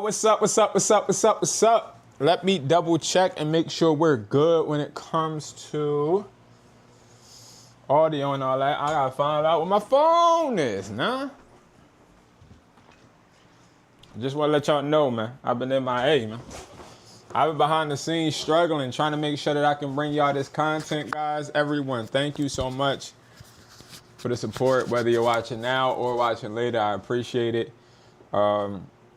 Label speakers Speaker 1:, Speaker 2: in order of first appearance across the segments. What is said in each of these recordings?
Speaker 1: What's up? Let me double check and make sure we're good when it comes to audio and all that. I gotta find out what my phone is, nah. Just wanna let y'all know, man. I've been MIA, man. I've been behind the scenes struggling, trying to make sure that I can bring y'all this content, guys. Everyone, thank you so much for the support, whether you're watching now or watching later. I appreciate it.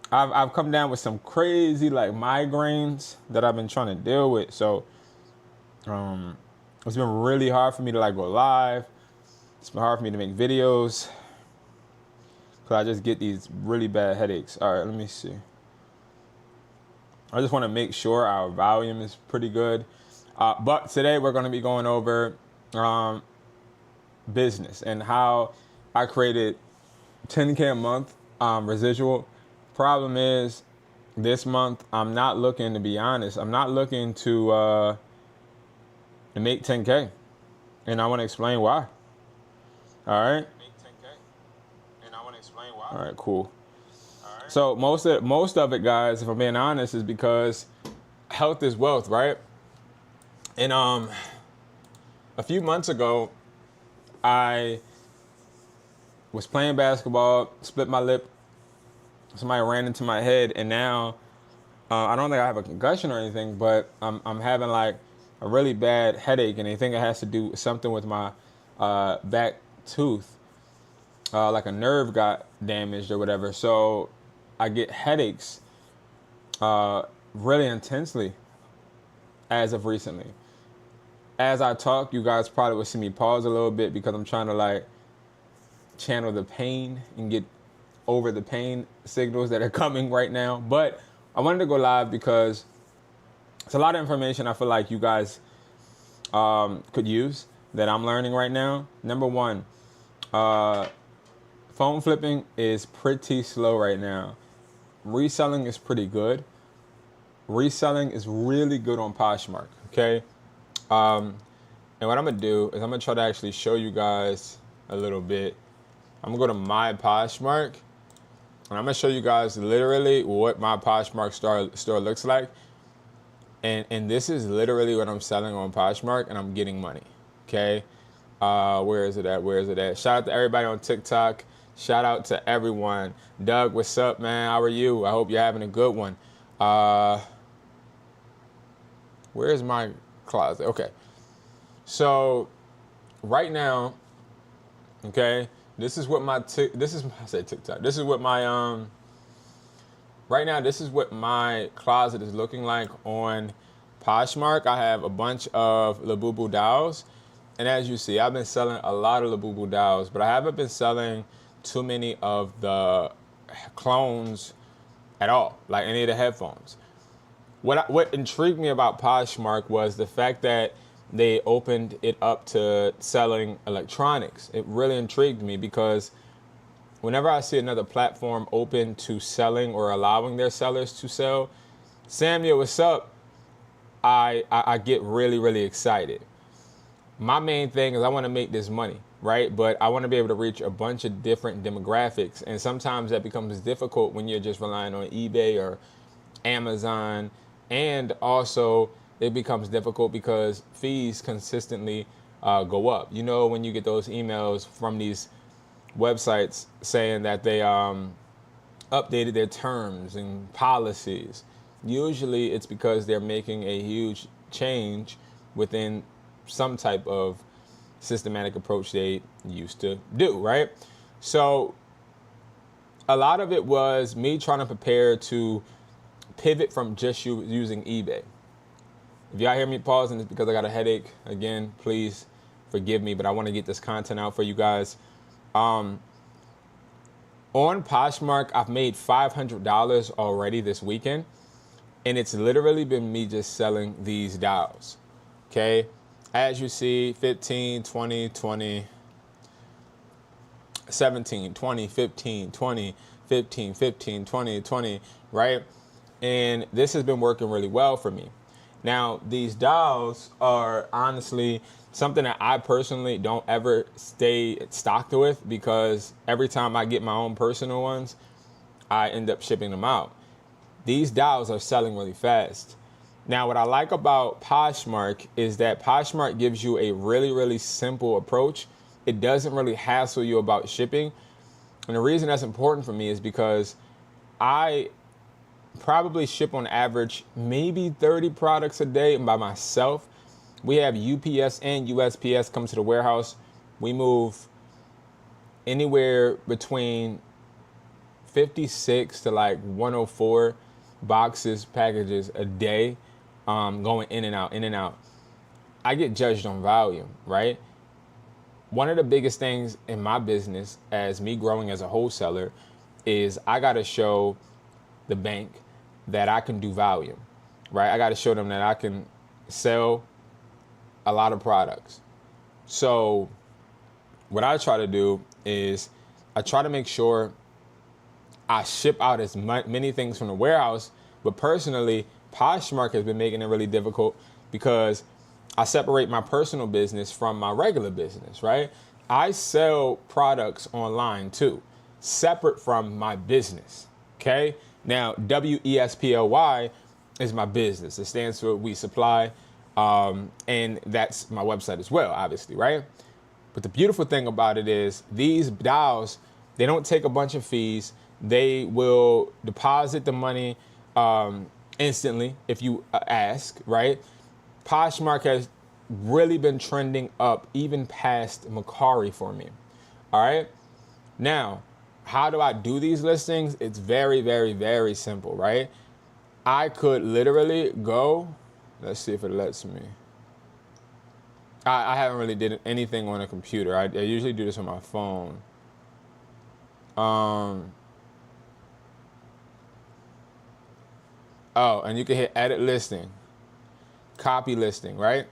Speaker 1: I've come down with some crazy like migraines that I've been trying to deal with. So it's been really hard for me to like go live. It's been hard for me to make videos because I just get these really bad headaches. All right, let me see. I just want to make sure our volume is pretty good. But today we're going to be going over business and how I created 10K a month residual. Problem is, this month I'm not looking, to be honest, I'm not looking to make 10K, and I want to explain why. All right. Make 10K, and I want to explain why. All right, cool. All right. So most of it, guys, if I'm being honest, is because health is wealth, right? And a few months ago, I was playing basketball, split my lip. Somebody ran into my head, and now I don't think I have a concussion or anything, but I'm having like a really bad headache, and I think it has to do something with my back tooth, like a nerve got damaged or whatever. So I get headaches really intensely as of recently. As I talk, you guys probably will see me pause a little bit because I'm trying to like channel the pain and get over the pain signals that are coming right now. But I wanted to go live because it's a lot of information I feel like you guys could use that I'm learning right now. Number one, phone flipping is pretty slow right now. Reselling is pretty good. Reselling is really good on Poshmark, okay? And what I'm gonna do is I'm gonna try to actually show you guys a little bit. I'm gonna go to my Poshmark, and I'm gonna show you guys literally what my Poshmark store looks like. And this is literally what I'm selling on Poshmark, and I'm getting money, okay? Where is it at? Shout out to everybody on TikTok. Shout out to everyone. Doug, what's up, man? How are you? I hope you're having a good one. Where's my closet? Okay. So right now, okay, this is what my TikTok. This is what my right now, this is what my closet is looking like on Poshmark. I have a bunch of Labubu dolls, and as you see, I've been selling a lot of Labubu dolls, but I haven't been selling too many of the clones at all, like any of the headphones. What intrigued me about Poshmark was the fact that they opened it up to selling electronics. It really intrigued me because whenever I see another platform open to selling or allowing their sellers to sell, Samuel, what's up? I get really, really excited. My main thing is I want to make this money, right? But I want to be able to reach a bunch of different demographics. And sometimes that becomes difficult when you're just relying on eBay or Amazon. And also it becomes difficult because fees consistently go up. You know, when you get those emails from these websites saying that they updated their terms and policies, usually it's because they're making a huge change within some type of systematic approach they used to do, right? So a lot of it was me trying to prepare to pivot from just using eBay. If y'all hear me pausing, it's because I got a headache. Again, please forgive me, but I want to get this content out for you guys. On Poshmark, I've made $500 already this weekend, and it's literally been me just selling these dolls, okay? As you see, 15, 20, 20, 17, 20, 15, 20, 15, 15, 20, 20, right? And this has been working really well for me. Now, these dolls are honestly something that I personally don't ever stay stocked with because every time I get my own personal ones, I end up shipping them out. these dials are selling really fast. Now, what I like about Poshmark is that Poshmark gives you a really, really simple approach. It doesn't really hassle you about shipping. And the reason that's important for me is because I probably ship on average maybe 30 products a day by myself. We have UPS and USPS come to the warehouse. We move anywhere between 56 to like 104 boxes, packages a day, going in and out, in and out. I get judged on volume, right? One of the biggest things in my business as me growing as a wholesaler is I got to show the bank that I can do volume, right? I got to show them that I can sell a lot of products. So what I try to do is I try to make sure I ship out as many things from the warehouse, but personally, Poshmark has been making it really difficult because I separate my personal business from my regular business, right? I sell products online too, separate from my business, okay? Now, WESPLY is my business. It stands for We Supply, and that's my website as well, obviously, right? But the beautiful thing about it is these dials, they don't take a bunch of fees. They will deposit the money instantly if you ask, right? Poshmark has really been trending up even past Macari for me. All right. Now, how do I do these listings? It's very, very, very simple, right? I could literally go, let's see if it lets me. I haven't really did anything on a computer. I usually do this on my phone. Oh, and you can hit edit listing, copy listing, right?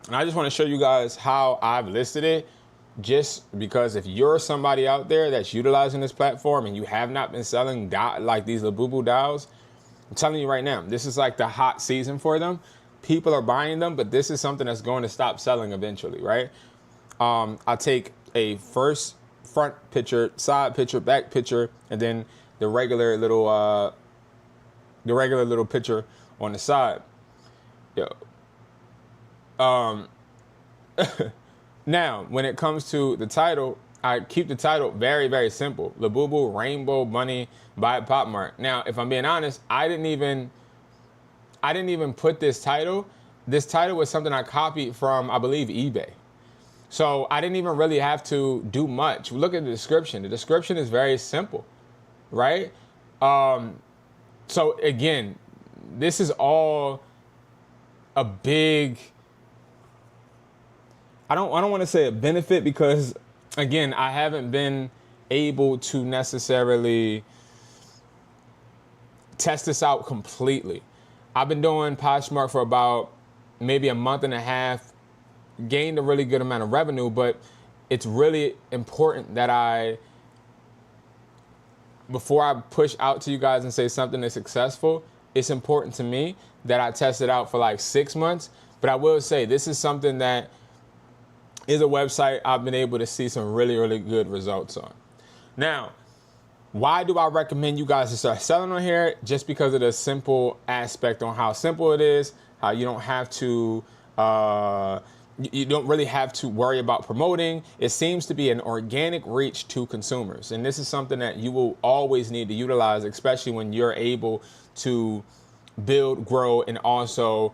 Speaker 1: And I just want to show you guys how I've listed it, just because if you're somebody out there that's utilizing this platform and you have not been selling like these Labubu dials, I'm telling you right now, this is like the hot season for them. People are buying them, but this is something that's going to stop selling eventually, right? I take a first front picture, side picture, back picture, and then the regular little picture on the side. Yo. Now, when it comes to the title, I keep the title very, very simple. Labubu Rainbow Bunny by Pop Mart. Now, if I'm being honest, I didn't even put this title. This title was something I copied from, I believe, eBay. So I didn't even really have to do much. Look at the description. The description is very simple, right? So again, this is all a big, I don't want to say a benefit because, again, I haven't been able to necessarily test this out completely. I've been doing Poshmark for about maybe a month and a half, gained a really good amount of revenue, but it's really important that before I push out to you guys and say something is successful, it's important to me that I test it out for like 6 months. But I will say this is something that is a website I've been able to see some really, really good results on. Now, why do I recommend you guys to start selling on here? Just because of the simple aspect on how simple it is, how you don't have to, you don't really have to worry about promoting. It seems to be an organic reach to consumers. And this is something that you will always need to utilize, especially when you're able to build, grow, and also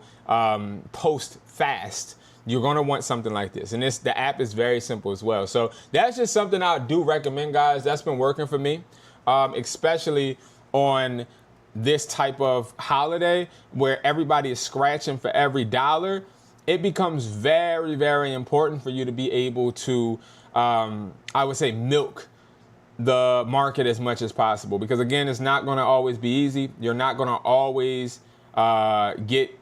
Speaker 1: post fast. You're going to want something like this. And the app is very simple as well. So that's just something I do recommend, guys. That's been working for me, especially on this type of holiday where everybody is scratching for every dollar. It becomes very, very important for you to be able to, I would say, milk the market as much as possible. Because, again, it's not going to always be easy. You're not going to always get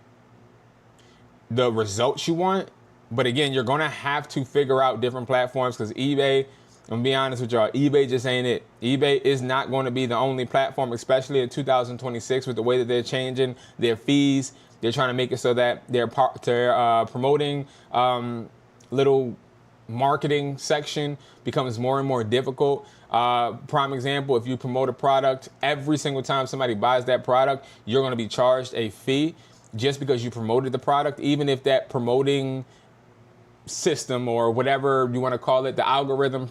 Speaker 1: the results you want. But again, you're going to have to figure out different platforms because eBay, I'm gonna be honest with y'all, eBay just ain't it. eBay is not going to be the only platform, especially in 2026 with the way that they're changing their fees. They're trying to make it so that they're promoting little marketing section becomes more and more difficult. Prime example, if you promote a product, every single time somebody buys that product, you're going to be charged a fee just because you promoted the product, even if that promoting system or whatever you want to call it, the algorithm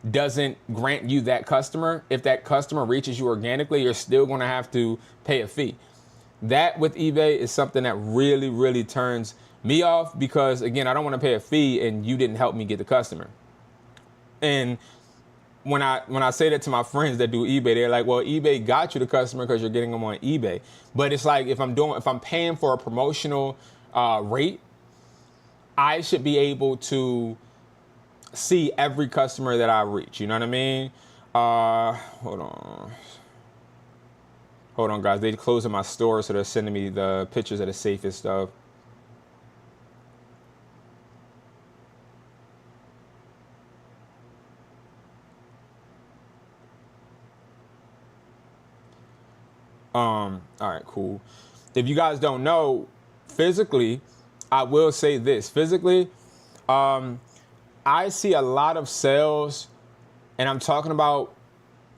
Speaker 1: doesn't grant you that customer. If that customer reaches you organically, you're still going to have to pay a fee. That with eBay is something that really, really turns me off because, again, I don't want to pay a fee and you didn't help me get the customer. And when I say that to my friends that do eBay, they're like, well, eBay got you the customer because you're getting them on eBay. But it's like if I'm paying for a promotional rate, I should be able to see every customer that I reach. You know what I mean? Hold on, guys. They're closing my store, so they're sending me the pictures of the safest stuff. All right, cool. If you guys don't know, physically, I will say this. Physically, I see a lot of sales, and I'm talking about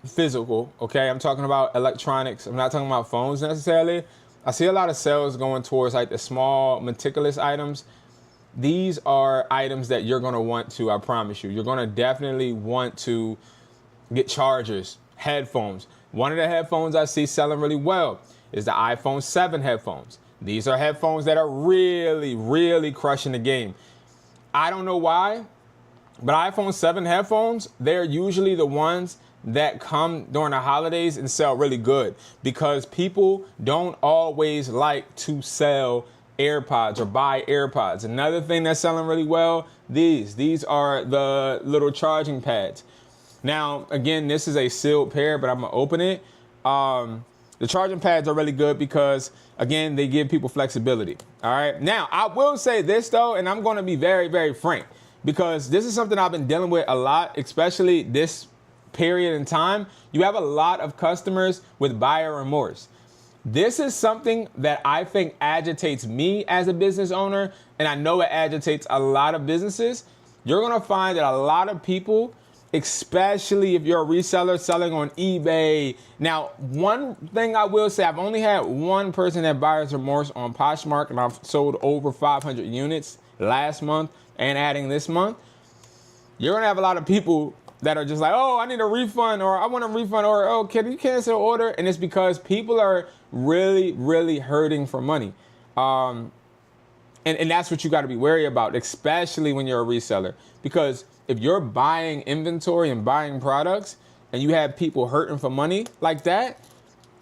Speaker 1: physical, okay? I'm talking about electronics. I'm not talking about phones necessarily. I see a lot of sales going towards like the small, meticulous items. These are items that you're going to want to, I promise you. You're going to definitely want to get chargers, headphones. One of the headphones I see selling really well is the iPhone 7 headphones. These are headphones that are really, really crushing the game. I don't know why, but iPhone 7 headphones, they're usually the ones that come during the holidays and sell really good because people don't always like to sell AirPods or buy AirPods. Another thing that's selling really well, these are the little charging pads. Now, again, this is a sealed pair, but I'm gonna open it. The charging pads are really good because, again, they give people flexibility. All right. Now, I will say this though, and I'm gonna be very, very frank because this is something I've been dealing with a lot, especially this period in time. You have a lot of customers with buyer remorse. This is something that I think agitates me as a business owner, and I know it agitates a lot of businesses. You're gonna find that a lot of people, especially if you're a reseller selling on eBay. Now, one thing I will say, I've only had one person that buyer's remorse on Poshmark, and I've sold over 500 units last month and adding this month. You're gonna have a lot of people that are just like, oh, I need a refund, or I want a refund, or oh, can you cancel the order? And it's because people are really, really hurting for money. And that's what you got to be wary about, especially when you're a reseller. Because if you're buying inventory and buying products and you have people hurting for money like that,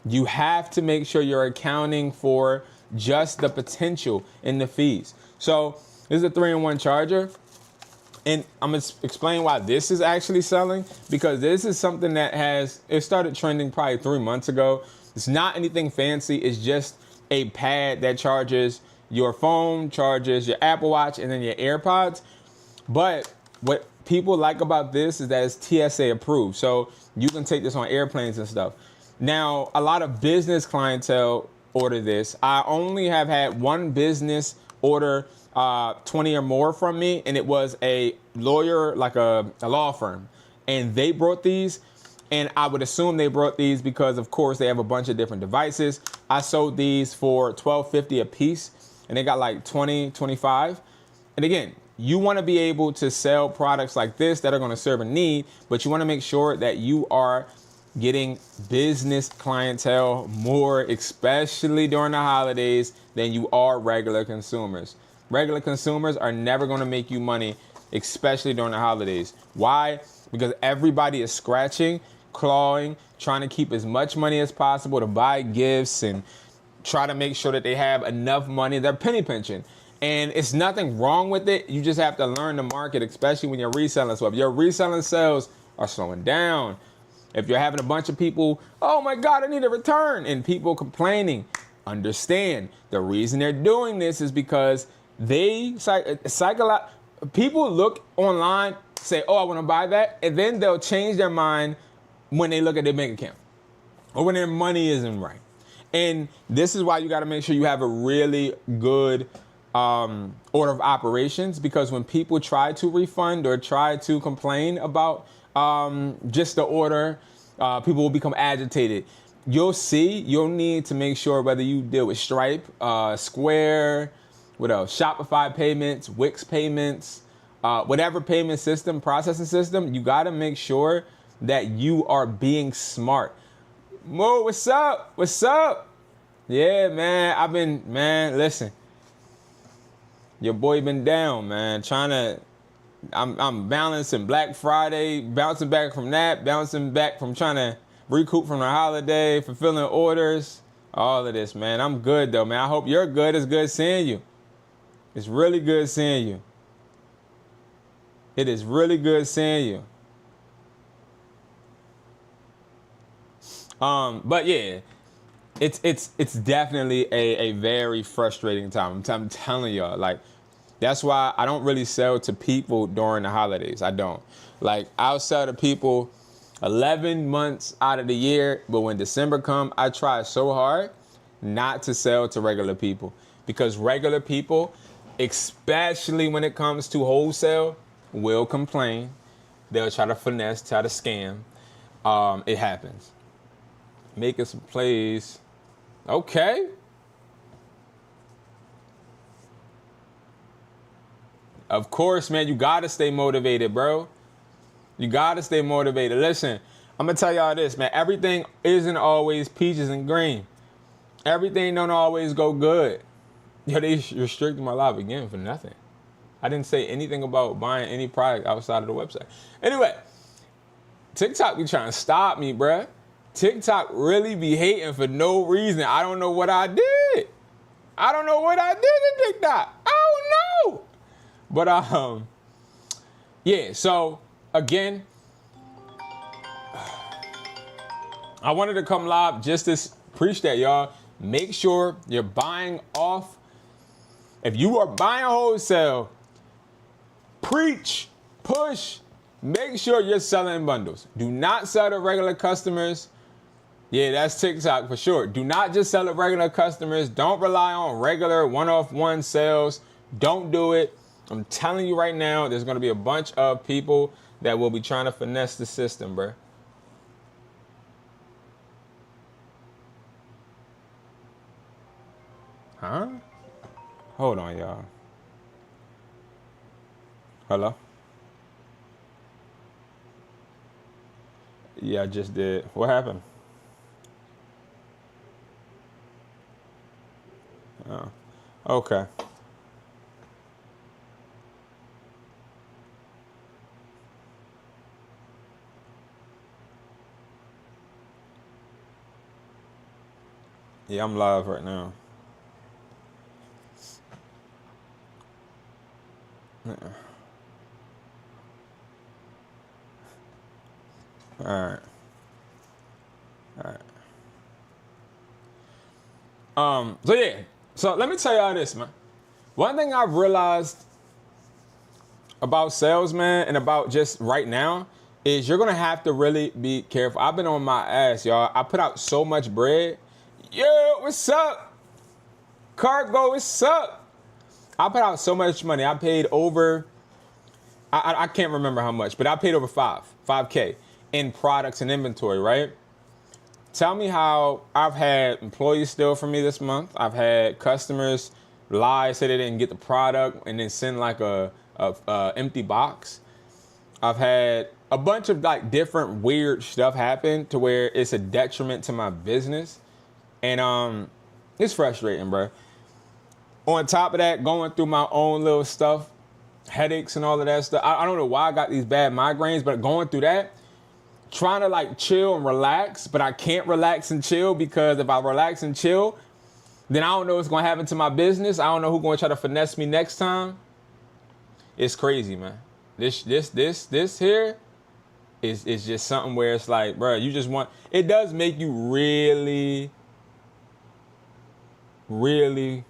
Speaker 1: you have to make sure you're accounting for just the potential in the fees. So this is a 3-in-1 charger. And I'm going to explain why this is actually selling, because this is something that it started trending probably 3 months ago. It's not anything fancy. It's just a pad that charges your phone, charges your Apple Watch, and then your AirPods. But what people like about this is that it's TSA approved. So you can take this on airplanes and stuff. Now, a lot of business clientele order this. I only have had one business order 20 or more from me, and it was a lawyer, like a law firm, and they brought these. And I would assume they brought these because, of course, they have a bunch of different devices. I sold these for $12.50 a piece, and they got like 20, 25. And again, you want to be able to sell products like this that are going to serve a need, but you want to make sure that you are getting business clientele more, especially during the holidays, than you are regular consumers. Regular consumers are never going to make you money, especially during the holidays. Why? Because everybody is scratching, clawing, trying to keep as much money as possible to buy gifts and try to make sure that they have enough money. They're penny pinching. And it's nothing wrong with it. You just have to learn the market, especially when you're reselling. So if your reselling sales are slowing down, if you're having a bunch of people, oh my God, I need a return, and people complaining, understand the reason they're doing this is because people look online, say, oh, I want to buy that, and then they'll change their mind when they look at their bank account or when their money isn't right. And this is why you got to make sure you have a really good order of operations, because when people try to refund or try to complain about just the order, people will become agitated. You'll need to make sure whether you deal with Stripe, Square, what else, Shopify payments, Wix payments, whatever payment system, processing system, you got to make sure that you are being smart. Mo, what's up? What's up? Yeah, man, listen. Your boy been down, man. I'm balancing Black Friday, bouncing back from that, bouncing back from trying to recoup from the holiday, fulfilling orders, all of this, man. I'm good though, man. I hope you're good. It's good seeing you. It's really good seeing you. It is really good seeing you. But yeah, it's definitely a very frustrating time. I'm telling y'all, like, that's why I don't really sell to people during the holidays. I don't. Like, I'll sell to people 11 months out of the year, but when December come, I try so hard not to sell to regular people, because regular people, especially when it comes to wholesale, will complain. They'll try to finesse, try to scam. It happens. Making some plays. Okay. Of course, man, you gotta stay motivated, bro. You gotta stay motivated. Listen, I'm gonna tell y'all this, man. Everything isn't always peaches and cream. Everything don't always go good. Yo, they restricted my live again for nothing. I didn't say anything about buying any product outside of the website. Anyway, TikTok be trying to stop me, bruh. TikTok really be hating for no reason. I don't know what I did. I don't know what I did to TikTok. I don't know. But yeah, so again, I wanted to come live just to preach that, y'all. Make sure you're buying off. If you are buying wholesale, preach, push, make sure you're selling in bundles. Do not sell to regular customers. Yeah, that's TikTok for sure. Do not just sell to regular customers. Don't rely on regular one-off sales. Don't do it. I'm telling you right now, there's going to be a bunch of people that will be trying to finesse the system, bro. Huh? Hold on, y'all. Hello? Yeah, I just did. What happened? Oh, okay. Yeah, I'm live right now. All right. So yeah. So let me tell y'all this, man. One thing I've realized about sales, man, and about just right now, is you're gonna have to really be careful. I've been on my ass, y'all. I put out so much bread. Yo, what's up? Cargo, what's up? I put out so much money. I paid over, I can't remember how much, but I paid over 5K in products and inventory, right? Tell me how I've had employees steal from me this month. I've had customers lie, say they didn't get the product, and then send like a empty box. I've had a bunch of like different weird stuff happen to where it's a detriment to my business. And it's frustrating, bro. On top of that, going through my own little stuff, headaches and all of that stuff. I don't know why I got these bad migraines, but going through that, trying to like chill and relax, but I can't relax and chill, because if I relax and chill, then I don't know what's gonna happen to my business. I don't know who's gonna try to finesse me next time. It's crazy, man. This here is just something where it's like, bro, you just want, it does make you really, really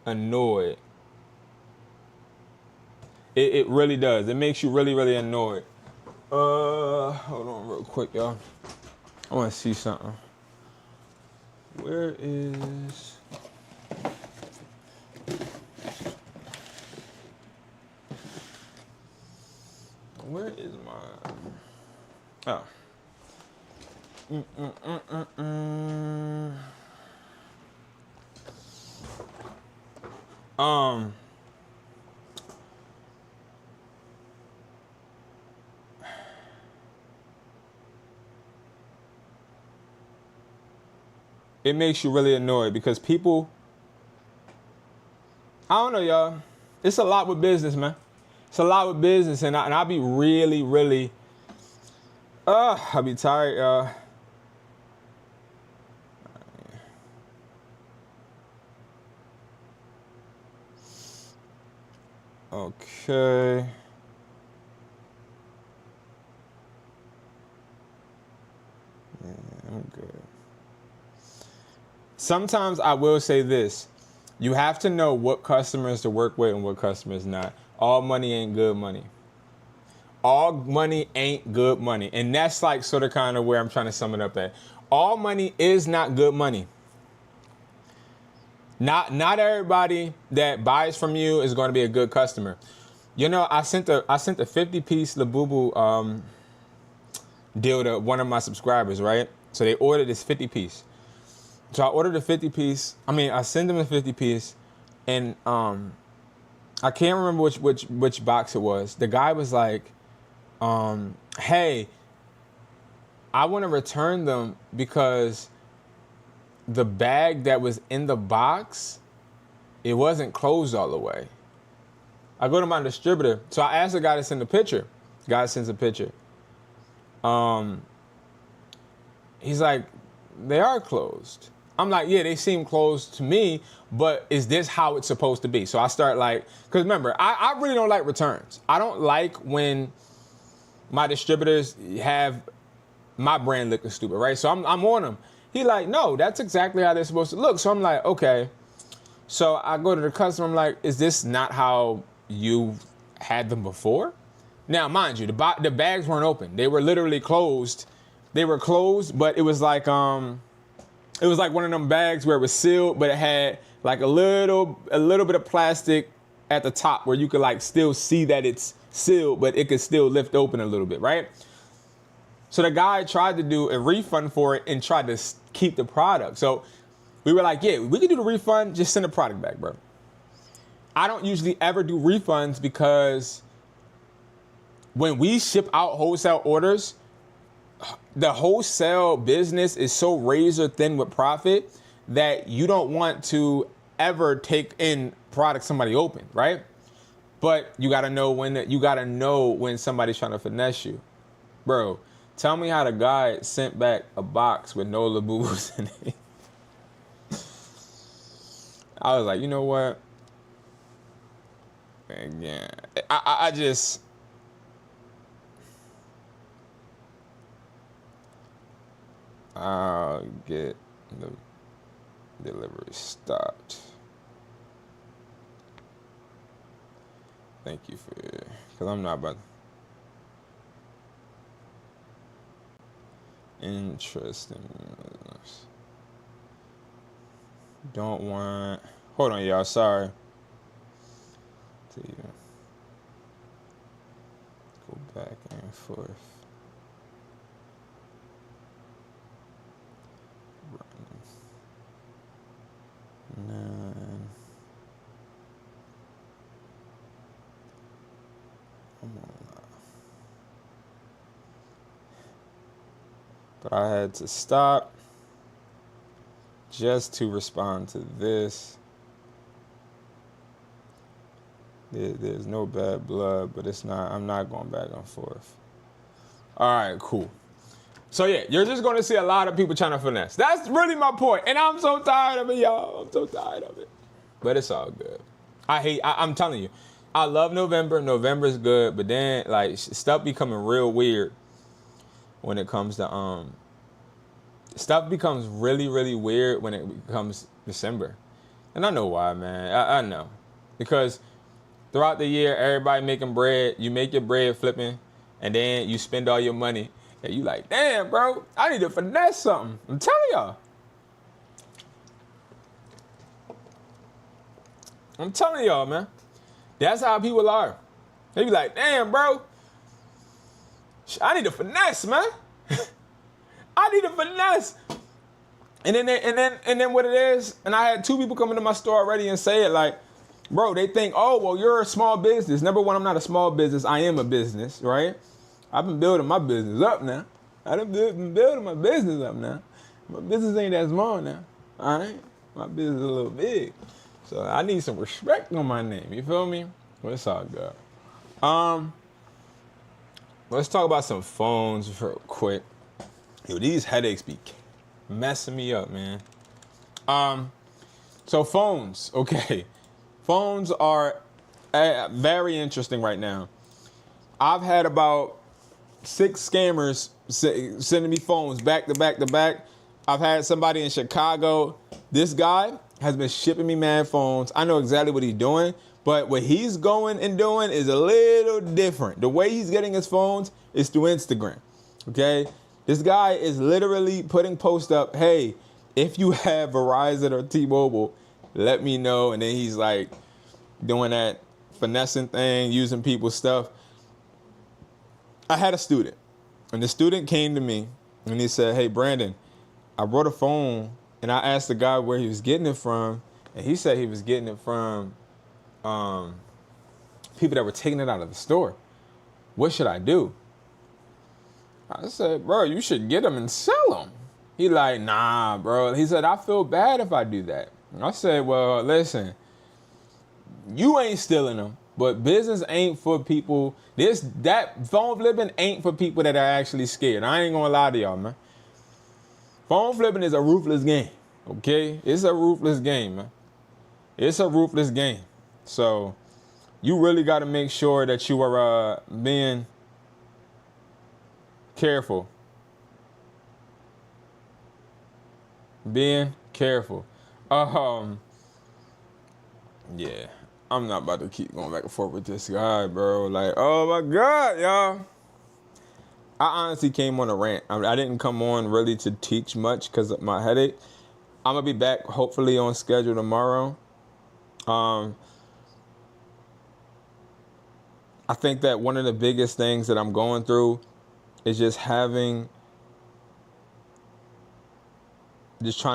Speaker 1: annoyed. It really does. It makes you really, really annoyed. Hold on real quick, y'all. I want to see something. Where is... Where is my? Oh. It makes you really annoyed because people, I don't know, y'all. It's a lot with business, man. It's a lot with business, and I'll be really, really, I'll be tired, y'all. Okay. Yeah, I'm good. Sometimes I will say this. You have to know what customers to work with and what customers not. All money ain't good money. All money ain't good money. And that's like sort of kind of where I'm trying to sum it up at. All money is not good money. Not everybody that buys from you is going to be a good customer. You know, I sent a 50-piece Labubu deal to one of my subscribers, right? So they ordered this 50-piece. So I ordered a 50-piece. I sent them a 50-piece, and I can't remember which box it was. The guy was like, "Hey, I want to return them because the bag that was in the box, it wasn't closed all the way." I go to my distributor, so I asked the guy to send a picture. The guy sends a picture. He's like, "They are closed." I'm like, "Yeah, they seem closed to me, but is this how it's supposed to be?" So I start like, because remember, I really don't like returns. I don't like when my distributors have my brand looking stupid, right? So I'm on them. He like, "No, that's exactly how they're supposed to look." So I'm like, okay. So I go to the customer, I'm like, "Is this not how you had them before?" Now, mind you, the bags weren't open. They were literally closed. They were closed, but it was like one of them bags where it was sealed, but it had like a little bit of plastic at the top where you could like still see that it's sealed, but it could still lift open a little bit, right? So the guy tried to do a refund for it and tried to keep the product. So we were like, "Yeah, we can do the refund. Just send the product back, bro." I don't usually ever do refunds because when we ship out wholesale orders, the wholesale business is so razor thin with profit that you don't want to ever take in product somebody opened, right? But you gotta know when somebody's trying to finesse you. Bro, tell me how the guy sent back a box with no Labubus in it. I was like, you know what? Yeah, I just, I'll get the delivery stopped. Thank you because I'm not about. Interesting. Don't want. Hold on, y'all. Sorry. Go back and forth. Nine. Come on. But I had to stop just to respond to this. There's no bad blood, but I'm not going back and forth. All right, cool. So yeah, you're just going to see a lot of people trying to finesse. That's really my point. And I'm so tired of it, y'all. I'm so tired of it. But it's all good. I'm telling you, I love November. November's good, but then like stuff becoming real weird when it comes to stuff becomes really, really weird when it becomes December. And I know why, man. I know. Because throughout the year, everybody making bread. You make your bread flipping, and then you spend all your money. And you like, damn, bro, I need to finesse something. I'm telling y'all. I'm telling y'all, man. That's how people are. They be like, damn, bro, I need a finesse, man. I need a finesse. And then what it is, and I had 2 people come into my store already and say it like, bro, they think, oh, well, you're a small business. Number one, I'm not a small business. I am a business, right? I've been building my business up now. I've been building my business up now. My business ain't that small now, all right? My business is a little big. So I need some respect on my name, you feel me? Well, it's all good. Let's talk about some phones real quick. Yo, these headaches be messing me up, man. So phones, okay. Phones are very interesting right now. I've had about 6 scammers sending me phones back to back to back. I've had somebody in Chicago. This guy has been shipping me mad phones. I know exactly what he's doing, but what he's going and doing is a little different. The way he's getting his phones is through Instagram, okay? This guy is literally putting posts up, hey, if you have Verizon or T-Mobile, let me know. And then he's like doing that finessing thing, using people's stuff. I had a student, and the student came to me, and he said, hey, Brandon, I brought a phone, and I asked the guy where he was getting it from, and he said he was getting it from people that were taking it out of the store. What should I do? I said, bro, you should get them and sell them. He like, nah, bro. He said, I feel bad if I do that. I said, well, listen, you ain't stealing them, but business ain't for people. That phone flipping ain't for people that are actually scared. I ain't gonna lie to y'all, man. Phone flipping is a ruthless game, okay? It's a ruthless game, man. It's a ruthless game. So you really got to make sure that you are being careful. Being careful. Yeah, I'm not about to keep going back and forth with this guy, bro. Like, oh my God, y'all. I honestly came on a rant. I didn't come on really to teach much because of my headache. I'm going to be back hopefully on schedule tomorrow. I think that one of the biggest things that I'm going through is just trying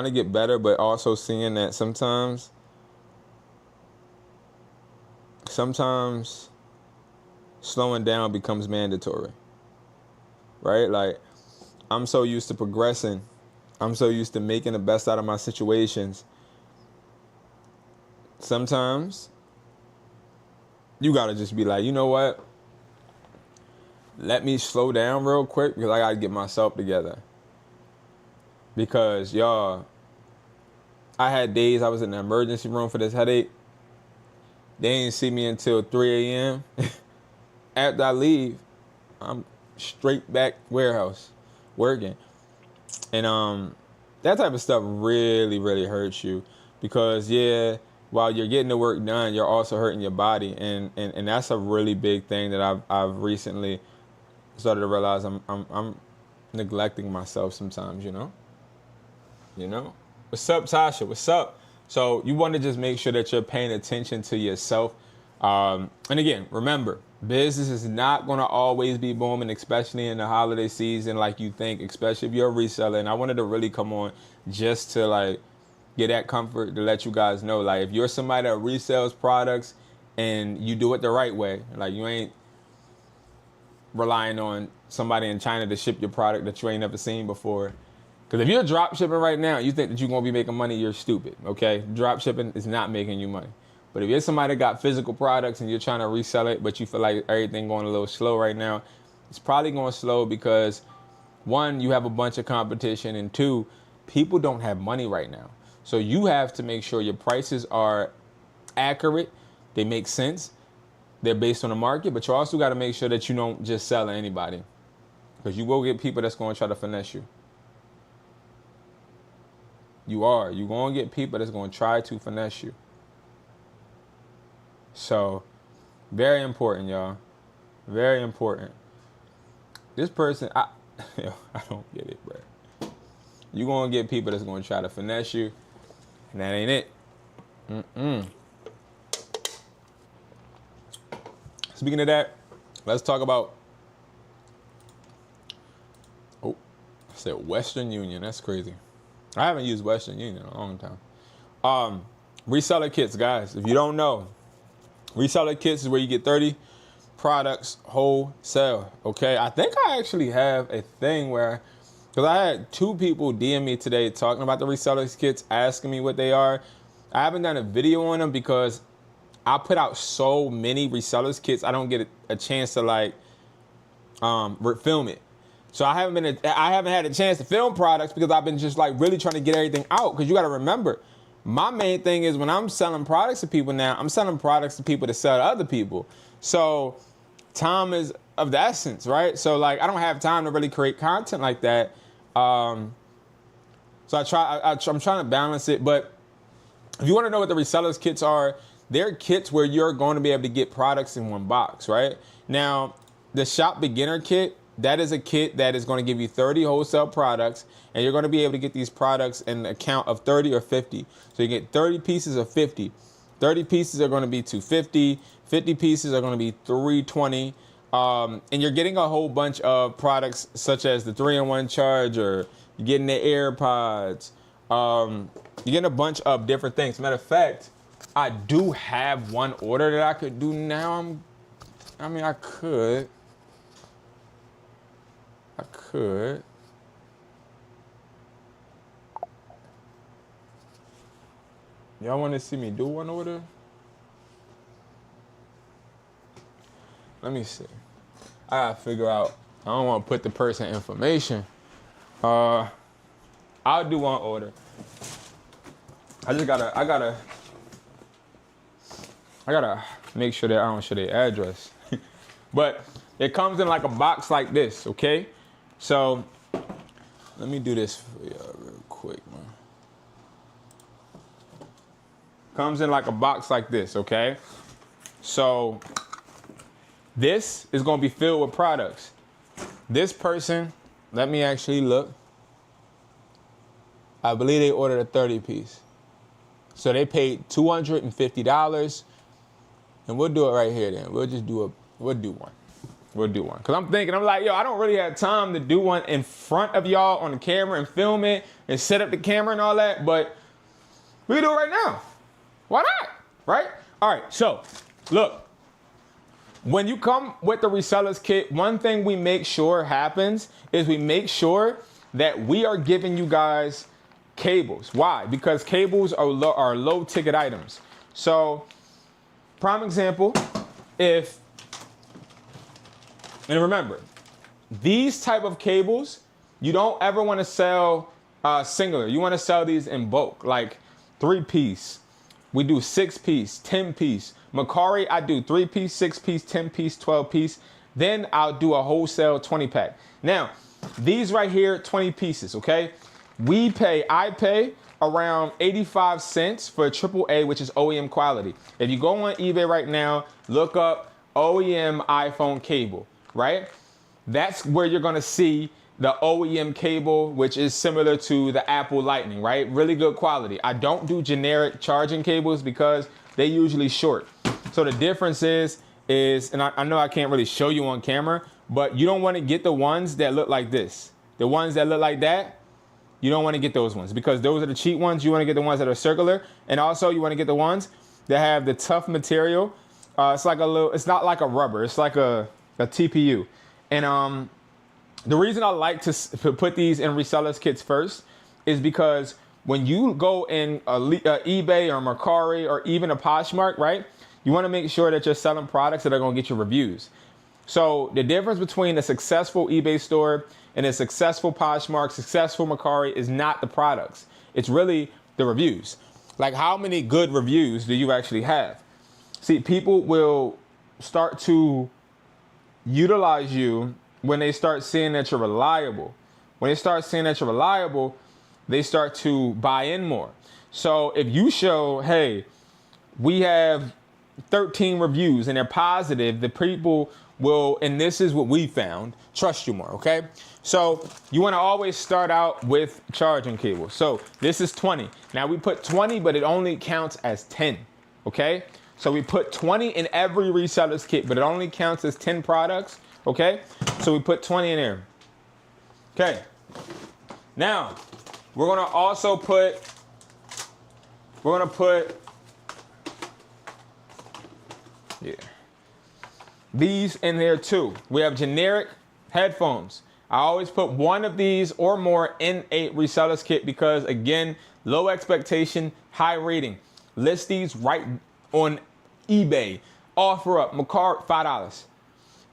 Speaker 1: to get better, but also seeing that sometimes slowing down becomes mandatory, right? Like, I'm so used to progressing. I'm so used to making the best out of my situations. Sometimes you got to just be like, you know what? Let me slow down real quick because I got to get myself together. Because, y'all, I had days I was in the emergency room for this headache. They didn't see me until 3 a.m. After I leave, I'm straight back warehouse working. And that type of stuff really, really hurts you. Because, yeah, while you're getting the work done, you're also hurting your body. And that's a really big thing that I've recently started to realize I'm neglecting myself sometimes, you know? What's up, Tasha? What's up? So you want to just make sure that you're paying attention to yourself. And again, remember, business is not going to always be booming, especially in the holiday season like you think, especially if you're a reseller. And I wanted to really come on just to like get that comfort to let you guys know, like, if you're somebody that resells products and you do it the right way, like you ain't relying on somebody in China to ship your product that you ain't never seen before. Because if you're drop shipping right now, you think that you're going to be making money, you're stupid, okay? Drop shipping is not making you money. But if you're somebody that got physical products and you're trying to resell it, but you feel like everything going a little slow right now, it's probably going slow because, one, you have a bunch of competition, and two, people don't have money right now. So you have to make sure your prices are accurate, they make sense, they're based on the market, but you also got to make sure that you don't just sell to anybody. Because you will get people that's going to try to finesse you. You're going to get people that's going to try to finesse you. So, very important, y'all. Very important. This person, I don't get it, bro. You're going to get people that's going to try to finesse you, and that ain't it. Speaking of that, let's talk about said Western Union. That's crazy. I haven't used Western Union in a long time. Reseller kits, guys. If you don't know, reseller kits is where you get 30 products wholesale. Okay, I think I actually have a thing where, because I had 2 people DM me today talking about the reseller kits, asking me what they are. I haven't done a video on them because I put out so many resellers kits. I don't get a chance to like film it. So I haven't had a chance to film products because I've been just like really trying to get everything out. Because you got to remember, my main thing is when I'm selling products to people now, I'm selling products to people to sell to other people. So time is of the essence, right? So like I don't have time to really create content like that. So I'm trying to balance it. But if you want to know what the resellers kits are, they're kits where you're going to be able to get products in one box, right? Now, the shop beginner kit, that is a kit that is going to give you 30 wholesale products, and you're going to be able to get these products in a count of 30 or 50. So you get 30 pieces of 50. 30 pieces are going to be $250. 50 pieces are going to be $320. And you're getting a whole bunch of products such as the 3-in-1 charger. You're getting the AirPods. You're getting a bunch of different things. Matter of fact, I do have one order that I could do now. I could. Y'all want to see me do one order? Let me see. I gotta figure out. I don't want to put the person information. I'll do one order. I gotta make sure that I don't show their address. But it comes in like a box like this, okay? So let me do this for y'all real quick, man. Comes in like a box like this, okay? So this is gonna be filled with products. This person, let me actually look. I believe they ordered a 30 piece. So they paid $250. And we'll do it right here then. We'll do one. Because I'm like, yo, I don't really have time to do one in front of y'all on the camera and film it and set up the camera and all that. But we can do it right now. Why not? Right? All right. So look, when you come with the resellers kit, one thing we make sure happens is we make sure that we are giving you guys cables. Why? Because cables are low ticket items. So prime example, and remember, these type of cables, you don't ever want to sell singular. You want to sell these in bulk, like 3-piece. We do 6-piece, 10-piece. Macari, I do 3-piece, 6-piece, 10-piece, 12-piece. Then I'll do a wholesale 20-pack. Now, these right here, 20 pieces, okay? I pay around 85 cents for a AAA, which is OEM quality. If you go on eBay right now, look up OEM iPhone cable, right? That's where you're gonna see the OEM cable, which is similar to the Apple Lightning, right? Really good quality. I don't do generic charging cables because they usually short. So the difference is, and I know I can't really show you on camera, but you don't wanna get the ones that look like this. The ones that look like that, you don't want to get those ones because those are the cheap ones. You want to get the ones that are circular. And also you want to get the ones that have the tough material. It's not like a rubber. It's like a TPU. And the reason I like to put these in resellers kits first is because when you go in eBay or Mercari or even a Poshmark, right? You want to make sure that you're selling products that are going to get you reviews. So the difference between a successful eBay store and a successful Poshmark, successful Mercari is not the products. It's really the reviews. Like, how many good reviews do you actually have? See, people will start to utilize you when they start seeing that you're reliable. When they start seeing that you're reliable, they start to buy in more. So if you show, hey, we have 13 reviews and they're positive, the people will, and this is what we found, trust you more, okay? So you want to always start out with charging cables. So this is 20. Now we put 20, but it only counts as 10, okay? So we put 20 in every reseller's kit, but it only counts as 10 products, okay? So we put 20 in there. Okay. Now, we're gonna also put, these in there too. We have generic headphones. I always put one of these or more in a reseller's kit because, again, low expectation, high rating. List these right on eBay. Offer up, Macart, $5.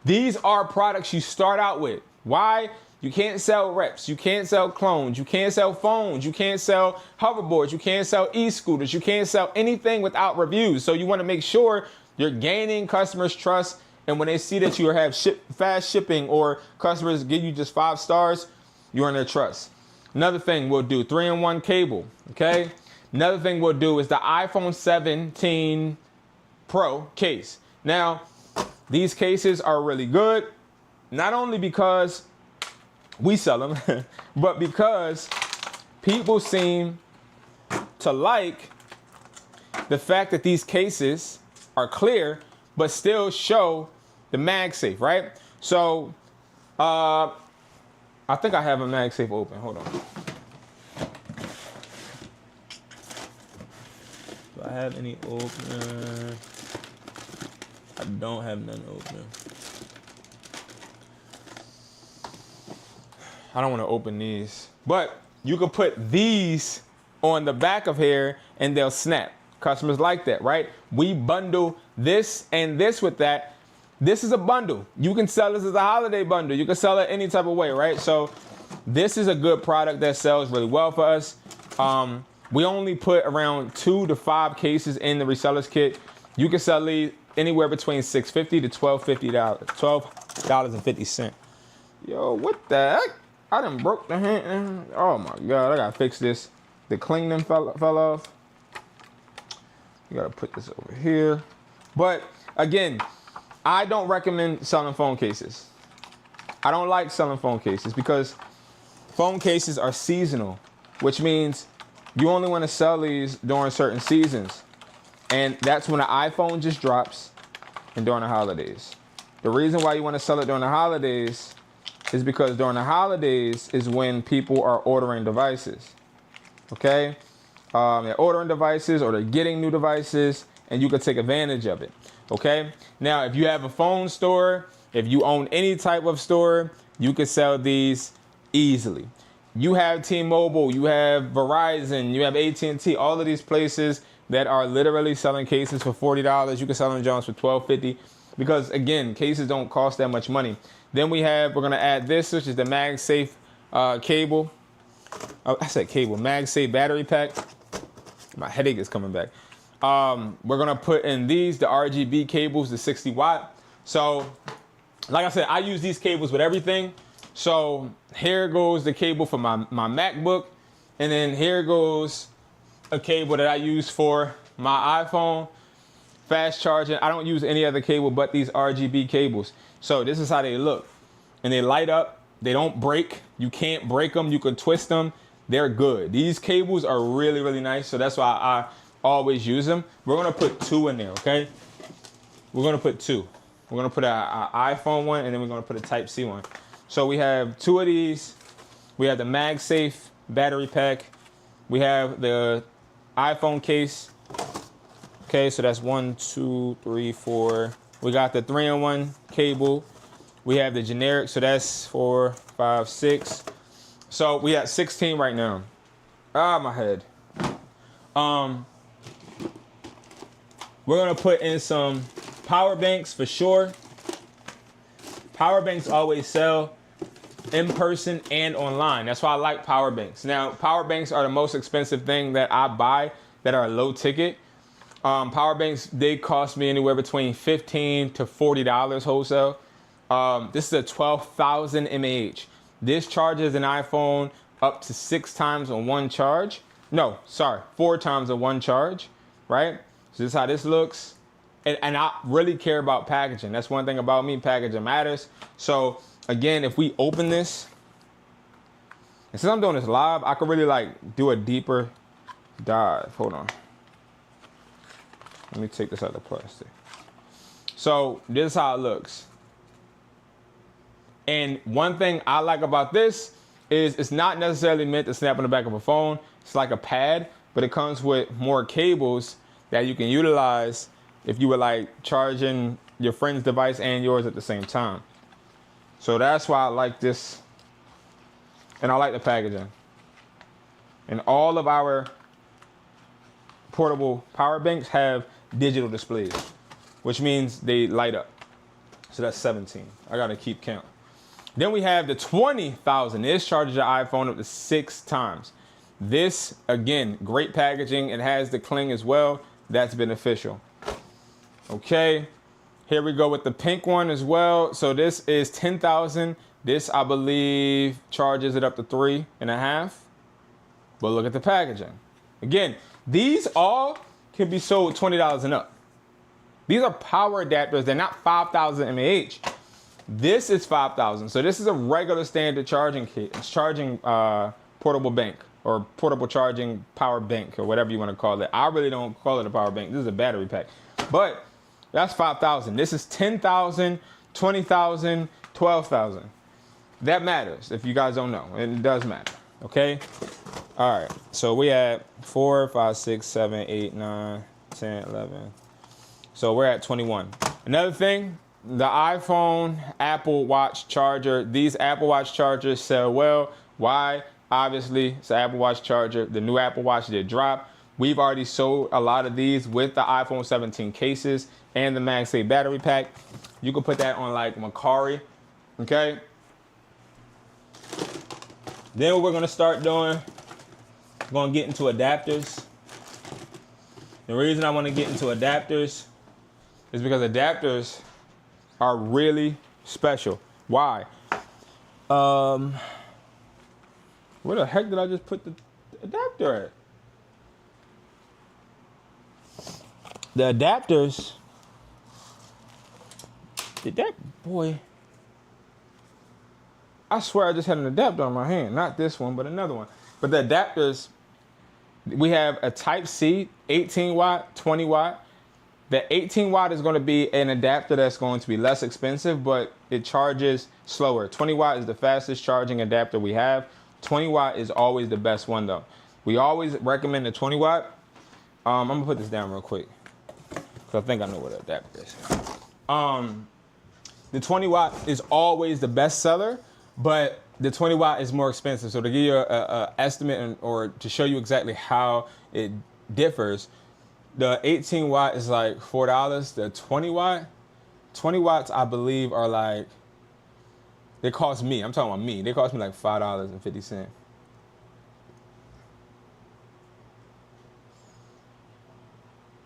Speaker 1: These are products you start out with. Why? You can't sell reps, you can't sell clones, you can't sell phones, you can't sell hoverboards, you can't sell e-scooters, you can't sell anything without reviews. So you want to make sure you're gaining customers' trust, and when they see that you have fast shipping or customers give you just 5 stars, you're in their trust. Another thing we'll do, 3-in-1 cable, okay? Another thing we'll do is the iPhone 17 Pro case. Now, these cases are really good, not only because we sell them, but because people seem to like the fact that these cases are clear, but still show the MagSafe, right? So, I think I have a MagSafe open. Hold on. Do I have any open? I don't have none open. I don't want to open these, but you could put these on the back of here and they'll snap. Customers like that, right? We bundle this and this with that. This is a bundle. You can sell this as a holiday bundle. You can sell it any type of way, right? So this is a good product that sells really well for us. We only put around 2 to 5 cases in the reseller's kit. You can sell these anywhere between $6.50 to $12.50, $12.50. Yo, what the heck? I done broke the hand. Oh my God, I gotta fix this. The cling them fell off. You gotta put this over here. But again, I don't recommend selling phone cases. I don't like selling phone cases because phone cases are seasonal, which means you only want to sell these during certain seasons. And that's when the iPhone just drops and during the holidays. The reason why you want to sell it during the holidays is because during the holidays is when people are ordering devices. Okay? They're ordering devices or they're getting new devices, and you can take advantage of it. Okay? Now, if you have a phone store, if you own any type of store, you can sell these easily. You have T-Mobile, you have Verizon, you have AT&T, all of these places that are literally selling cases for $40. You can sell them Jones for $12.50 because, again, cases don't cost that much money. Then we're going to add this, which is the MagSafe cable. Oh, I said cable, MagSafe battery pack. My headache is coming back. We're going to put in these, the RGB cables, the 60 watt. So, like I said, I use these cables with everything. So here goes the cable for my MacBook. And then here goes a cable that I use for my iPhone. Fast charging. I don't use any other cable but these RGB cables. So this is how they look. And they light up. They don't break. You can't break them. You can twist them. They're good. These cables are really, really nice. So that's why I always use them. We're going to put 2 in there, okay? We're going to put 2. We're going to put an iPhone one, and then we're going to put a Type-C one. So we have 2 of these. We have the MagSafe battery pack. We have the iPhone case. Okay, so that's 1, 2, 3, 4. We got the 3-in-1 cable. We have the generic, so that's 4, 5, 6. So we have 16 right now. Ah, my head. We're gonna put in some power banks for sure. Power banks always sell in person and online. That's why I like power banks. Now, power banks are the most expensive thing that I buy that are low ticket. Power banks, they cost me anywhere between $15 to $40 wholesale. This is a 12,000 mAh. This charges an iPhone up to 6 times on one charge. No, sorry, 4 times on one charge, right? So this is how this looks. And I really care about packaging. That's one thing about me, packaging matters. So again, if we open this, and since I'm doing this live, I could really like do a deeper dive. Hold on. Let me take this out of the plastic. So this is how it looks. And one thing I like about this is it's not necessarily meant to snap on the back of a phone. It's like a pad, but it comes with more cables that you can utilize if you were like charging your friend's device and yours at the same time. So that's why I like this. And I like the packaging. And all of our portable power banks have digital displays, which means they light up. So that's 17. I gotta keep count. Then we have the 20,000. This charges your iPhone up to 6 times. This, again, great packaging. It has the cling as well. That's beneficial. Okay, here we go with the pink one as well. So this is 10,000. This, I believe, charges it up to 3.5. But look at the packaging. Again, these all can be sold $20 and up. These are power adapters. They're not 5,000 mAh. This is 5,000. So this is a regular standard charging kit. It's charging portable bank or portable charging power bank or whatever you want to call it. I really don't call it a power bank. This is a battery pack. But that's 5,000. This is 10,000, 20,000, 12,000. That matters if you guys don't know. And it does matter. Okay? All right. So we had 4, 5, 6, 7, 8, 9, 10, 11. So we're at 21. Another thing, the iPhone, Apple Watch charger. These Apple Watch chargers sell well. Why? Obviously, it's an Apple Watch charger. The new Apple Watch did drop. We've already sold a lot of these with the iPhone 17 cases and the MagSafe battery pack. You can put that on like Macari, okay? Then what we're gonna start doing, we're gonna get into adapters. The reason I wanna get into adapters is because adapters are really special. Why? Where the heck did I just put the adapter at? The adapters, boy, I swear I just had an adapter on my hand. Not this one, but another one. But the adapters, we have a Type C, 18 watt, 20 watt. The 18 watt is going to be an adapter that's going to be less expensive, but it charges slower. 20 watt is the fastest charging adapter we have. 20 watt is always the best one though. We always recommend the 20 watt. I'm gonna put this down real quick, because I think I know what the adapter is. The 20 watt is always the best seller, but the 20 watt is more expensive. So to give you a estimate or to show you exactly how it differs, the 18 watt is like $4. The 20 watts, I believe, are like, they cost me, I'm talking about me, they cost me like $5.50.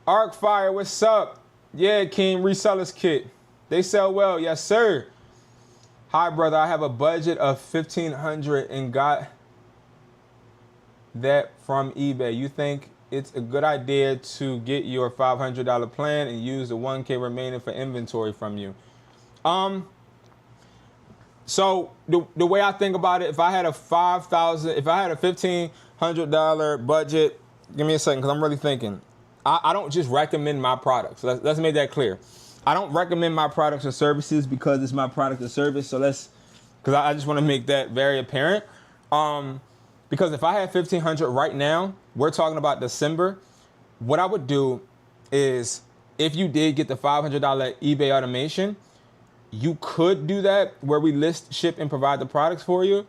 Speaker 1: Arcfire, what's up? Yeah, King Resellers Kit. They sell well, yes sir. Hi brother, I have a budget of $1,500 and got that from eBay. You think it's a good idea to get your $500 plan and use the 1K remaining for inventory from you? So the way I think about it, if I had a $1,500 budget, give me a second, because I'm really thinking. I don't just recommend my products. Let's make that clear. I don't recommend my products or services because it's my product or service. So because I just want to make that very apparent. Because if I had $1,500 right now, we're talking about December. What I would do is, if you did get the $500 eBay automation, you could do that where we list, ship, and provide the products for you.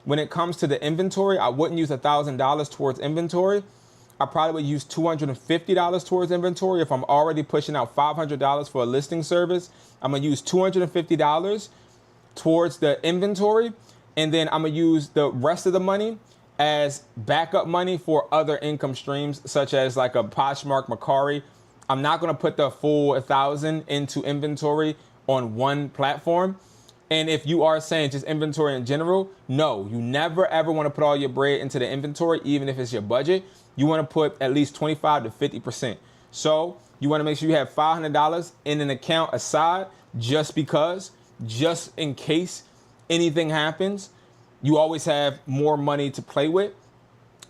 Speaker 1: When it comes to the inventory, I wouldn't use $1,000 towards inventory. I probably would use $250 towards inventory. If I'm already pushing out $500 for a listing service, I'm gonna use $250 towards the inventory. And then I'm gonna use the rest of the money as backup money for other income streams, such as like a Poshmark, Macari. I'm not gonna put the full 1,000 into inventory on one platform. And if you are saying just inventory in general, no, you never ever want to put all your bread into the inventory, even if it's your budget. You want to put at least 25 to 50%. So you want to make sure you have $500 in an account aside, just in case anything happens, you always have more money to play with.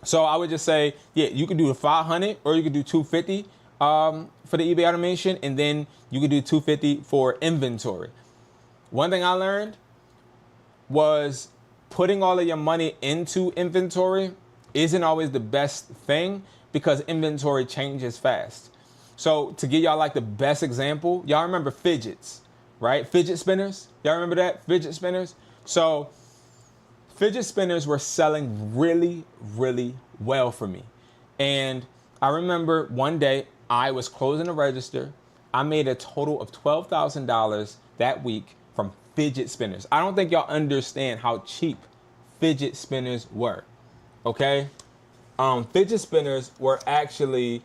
Speaker 1: So I would just say, yeah, you could do the 500 or you could do 250 for the eBay automation, and then you could do 250 for inventory. One thing I learned was putting all of your money into inventory isn't always the best thing because inventory changes fast. So to give y'all like the best example, y'all remember fidgets, right? Fidget spinners. Y'all remember that? Fidget spinners. So fidget spinners were selling really, really well for me. And I remember one day I was closing the register. I made a total of $12,000 that week from fidget spinners. I don't think y'all understand how cheap fidget spinners were. Okay? Fidget spinners were actually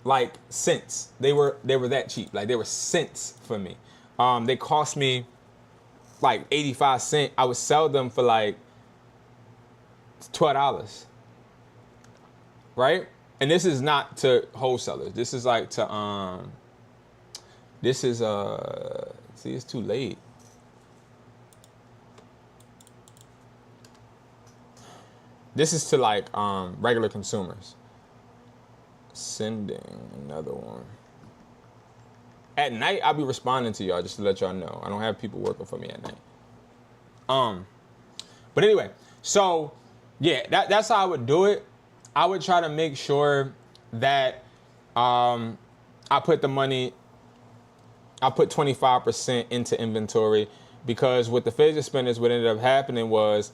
Speaker 1: like cents. They were that cheap. Like they were cents for me. They cost me like 85 cents. I would sell them for like $12. Right? And this is not to wholesalers. This is like to this is see, it's too late. This is to like regular consumers. Sending another one. At night, I'll be responding to y'all just to let y'all know. I don't have people working for me at night. But anyway, so yeah, that's how I would do it. I would try to make sure that I put the money, I put 25% into inventory, because with the fidget spinners, what ended up happening was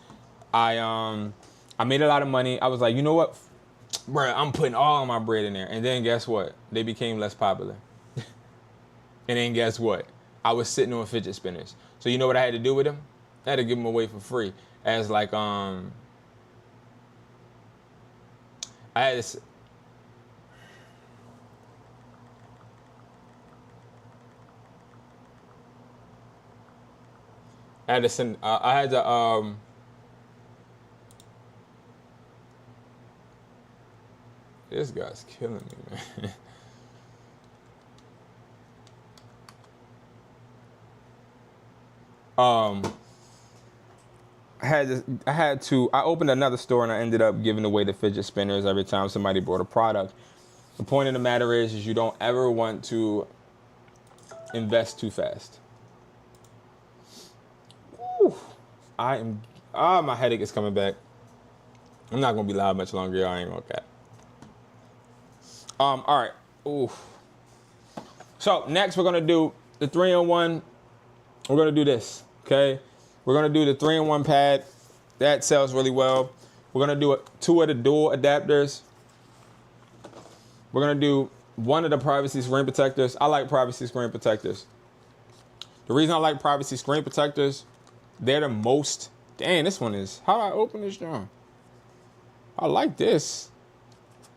Speaker 1: I made a lot of money. I was like, you know what, bruh, I'm putting all my bread in there. And then guess what? They became less popular. And then guess what? I was sitting on fidget spinners. So you know what I had to do with them? I had to give them away for free as like I had this. I had to send. I had to. This guy's killing me, man. I opened another store and I ended up giving away the fidget spinners every time somebody bought a product. The point of the matter is you don't ever want to invest too fast. Whew. My headache is coming back. I'm not gonna be loud much longer, y'all. I ain't gonna cap. All right. Ooh. So next we're gonna do the 3-in-1. We're gonna do this, okay? We're gonna do the 3-in-1 pad. That sells really well. We're gonna do 2 of the dual adapters. We're gonna do 1 of the privacy screen protectors. I like privacy screen protectors. The reason I like privacy screen protectors, they're the most, dang, this one is, how do I open this down? I like this.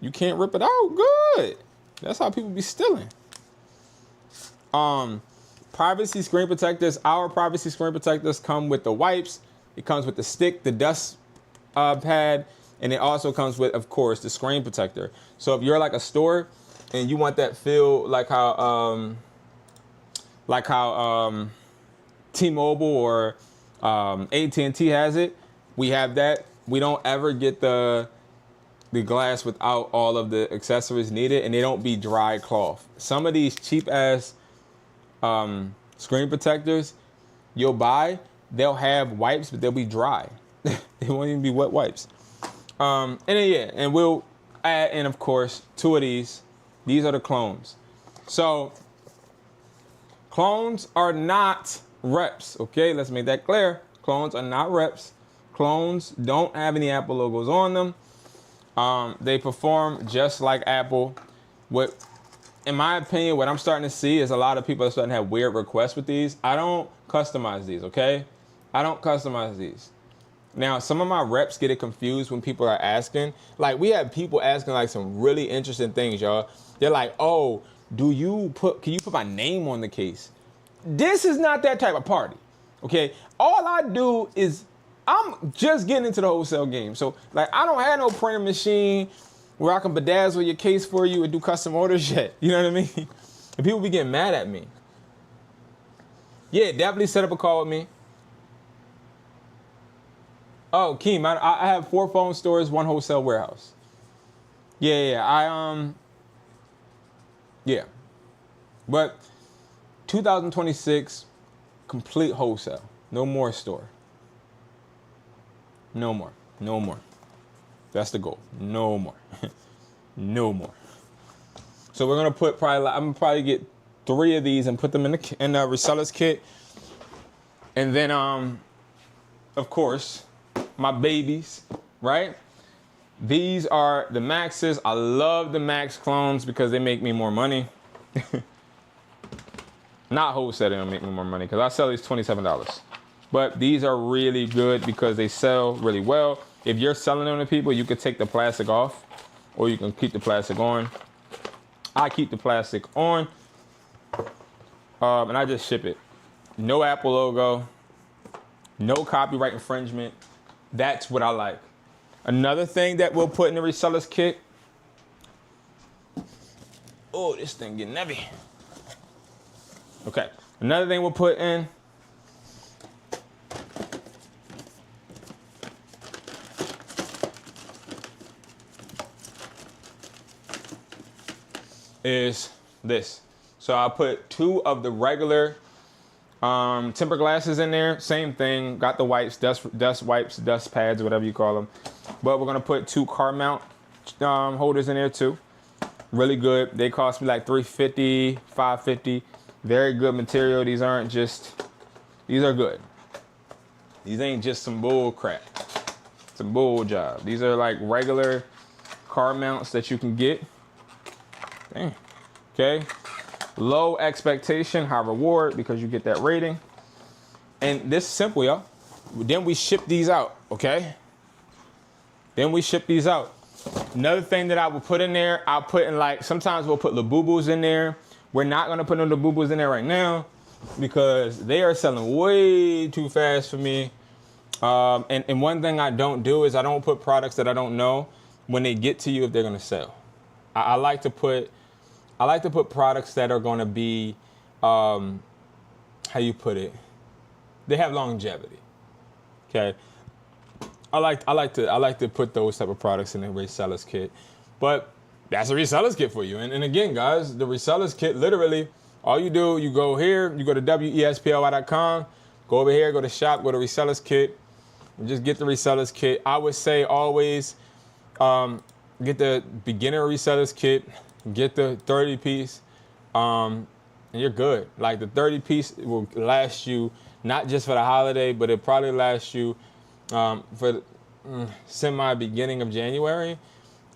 Speaker 1: You can't rip it out, good. That's how people be stealing. Privacy screen protectors, our privacy screen protectors come with the wipes. It comes with the stick, the dust pad, and it also comes with, of course, the screen protector. So if you're like a store and you want that feel like how T-Mobile or AT&T has it, we have that. We don't ever get the glass without all of the accessories needed, and they don't be dry cloth. Some of these cheap ass screen protectors you'll buy, they'll have wipes, but they'll be dry. They won't even be wet wipes. And then yeah, and we'll add in, of course, 2 of these. These are the clones. So clones are not reps, okay? Let's make that clear. Clones are not reps. Clones don't have any Apple logos on them. They perform just like Apple. In my opinion, what I'm starting to see is a lot of people are starting to have weird requests with these. I don't customize these, okay? I don't customize these. Now, some of my reps get it confused when people are asking. Like, we have people asking like some really interesting things, y'all. They're like, oh, can you put my name on the case? This is not that type of party, okay? All I do is, I'm just getting into the wholesale game. So, like, I don't have no printer machine where I can bedazzle your case for you and do custom orders yet. You know what I mean? And people be getting mad at me. Yeah, definitely set up a call with me. Oh, Keem, I have 4 phone stores, 1 wholesale warehouse. Yeah. But 2026, complete wholesale. No more store. No more. No more. That's the goal. No more. No more. So we're gonna put probably. I'm gonna probably get 3 of these and put them in the reseller's kit. And then of course, my babies, right? These are the Maxes. I love the Max clones because they make me more money. Not wholesale, they don't make me more money because I sell these $27. But these are really good because they sell really well. If you're selling them to people, you could take the plastic off or you can keep the plastic on. I keep the plastic on and I just ship it. No Apple logo, no copyright infringement. That's what I like. Another thing that we'll put in the reseller's kit. Oh, this thing getting heavy. Okay, another thing we'll put in is this. So I put 2 of the regular temper glasses in there. Same thing, got the wipes, dust wipes, dust pads, whatever you call them. But we're gonna put 2 car mount holders in there too. Really good. They cost me like $350, $550. Very good material. These are good. These ain't just some bull crap. Some bull job. These are like regular car mounts that you can get. Dang. Okay. Low expectation, high reward because you get that rating. And this is simple, y'all. Then we ship these out, okay? Then we ship these out. Another thing that I will put in there, I'll put in like, sometimes we'll put Labubus in there. We're not gonna put no Labubus in there right now because they are selling way too fast for me. And one thing I don't do is I don't put products that I don't know when they get to you if they're gonna sell. I like to put products that are gonna be, how you put it? They have longevity. Okay. I like to put those type of products in the reseller's kit, but that's a reseller's kit for you. And again, guys, the reseller's kit, literally, all you do, you go here, you go to wesply.com, go over here, go to shop, go to reseller's kit, and just get the reseller's kit. I would say always get the beginner reseller's kit, get the 30 piece, and you're good. Like the 30 piece will last you not just for the holiday, but it probably lasts you for the semi beginning of January.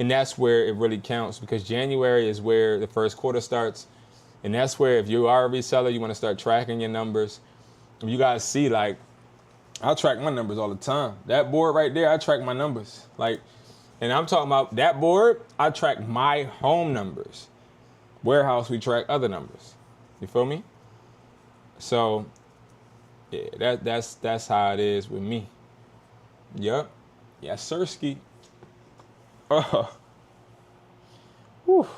Speaker 1: And that's where it really counts because January is where the first quarter starts. And that's where if you are a reseller, you want to start tracking your numbers. You guys see, like, I track my numbers all the time. That board right there, I track my numbers. Like, and I'm talking about that board, I track my home numbers. Warehouse, we track other numbers. You feel me? So, yeah, that's how it is with me. Yup. Yes, sirski. Oh. Whew.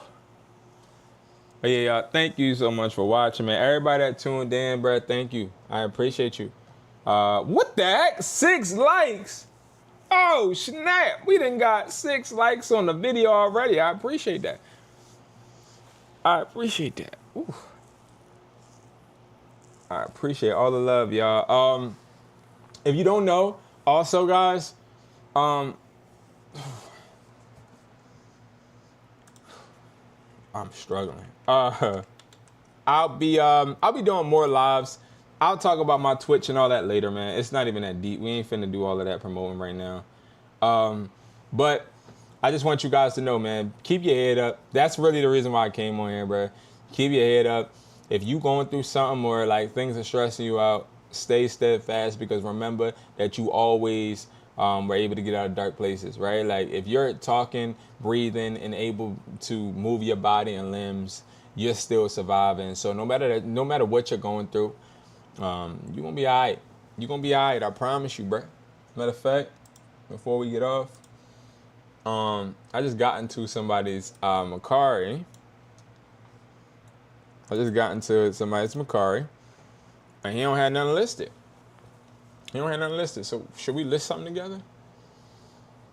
Speaker 1: But yeah, y'all, thank you so much for watching, man. Everybody that tuned in, bro, thank you. I appreciate you. What the heck? 6 likes? Oh, snap. We done got 6 likes on the video already. I appreciate that. I appreciate that. Ooh. I appreciate all the love, y'all. If you don't know, also, guys, I'm struggling. I'll be doing more lives. I'll talk about my Twitch and all that later, man. It's not even that deep. We ain't finna do all of that promoting right now. But I just want you guys to know, man, keep your head up. That's really the reason why I came on here, bro. Keep your head up. If you going through something or like things are stressing you out, stay steadfast because remember that you always were able to get out of dark places, right? Like if you're talking, breathing, and able to move your body and limbs, you're still surviving. So no matter what you're going through, you're gonna be all right. You're gonna be all right. I promise you, bro. Matter of fact, before we get off, I just got into somebody's Macari. I just got into somebody's Macari, and he don't have nothing listed. So should we list something together?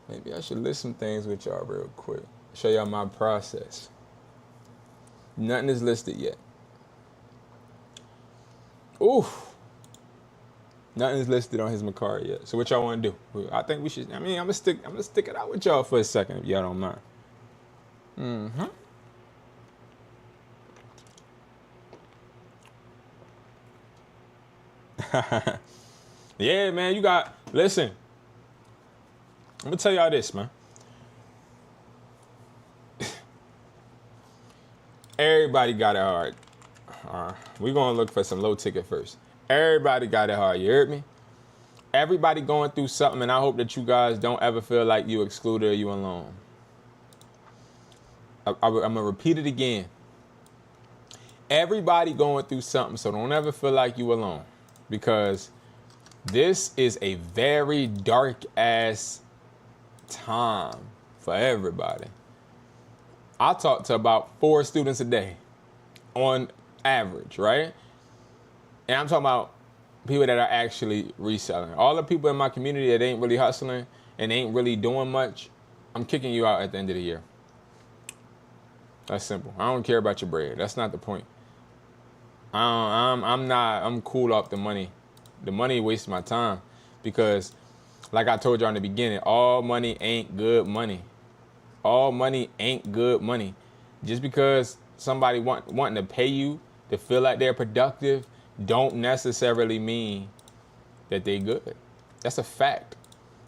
Speaker 1: Maybe I should list some things with y'all real quick. Show y'all my process. Nothing is listed yet. Oof. Nothing's listed on his Macari yet. So what y'all want to do? I think we should. I mean, I'm gonna stick it out with y'all for a second if y'all don't mind. Yeah, man. Listen. I'm gonna tell y'all this, man. Everybody got it hard. We're gonna look for some low ticket first. Everybody got it hard. You heard me? Everybody going through something, and I hope that you guys don't ever feel like you excluded or you alone. I'm gonna repeat it again. Everybody going through something, so don't ever feel like you alone, because this is a very dark ass time for everybody. I talk to about 4 students a day on average, right? And I'm talking about people that are actually reselling. All the people in my community that ain't really hustling and ain't really doing much, I'm kicking you out at the end of the year. That's simple. I don't care about your bread. That's not the point. I'm cool off the money. The money wastes my time because, like I told y'all in the beginning, all money ain't good money. All money ain't good money. Just because somebody wanting to pay you to feel like they're productive don't necessarily mean that they good. That's a fact.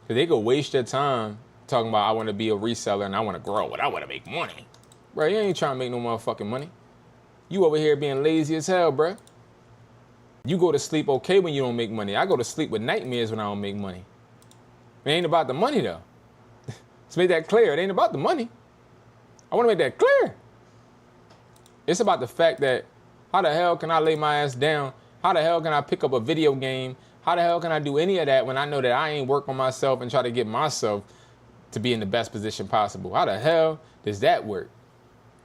Speaker 1: Because they could waste your time talking about, I want to be a reseller and I want to grow and I want to make money. Bro, you ain't trying to make no motherfucking money. You over here being lazy as hell, bro. You go to sleep okay when you don't make money. I go to sleep with nightmares when I don't make money. It ain't about the money, though. Let's make that clear. It ain't about the money. I want to make that clear. It's about the fact that how the hell can I lay my ass down? How the hell can I pick up a video game? How the hell can I do any of that when I know that I ain't work on myself and try to get myself to be in the best position possible? How the hell does that work?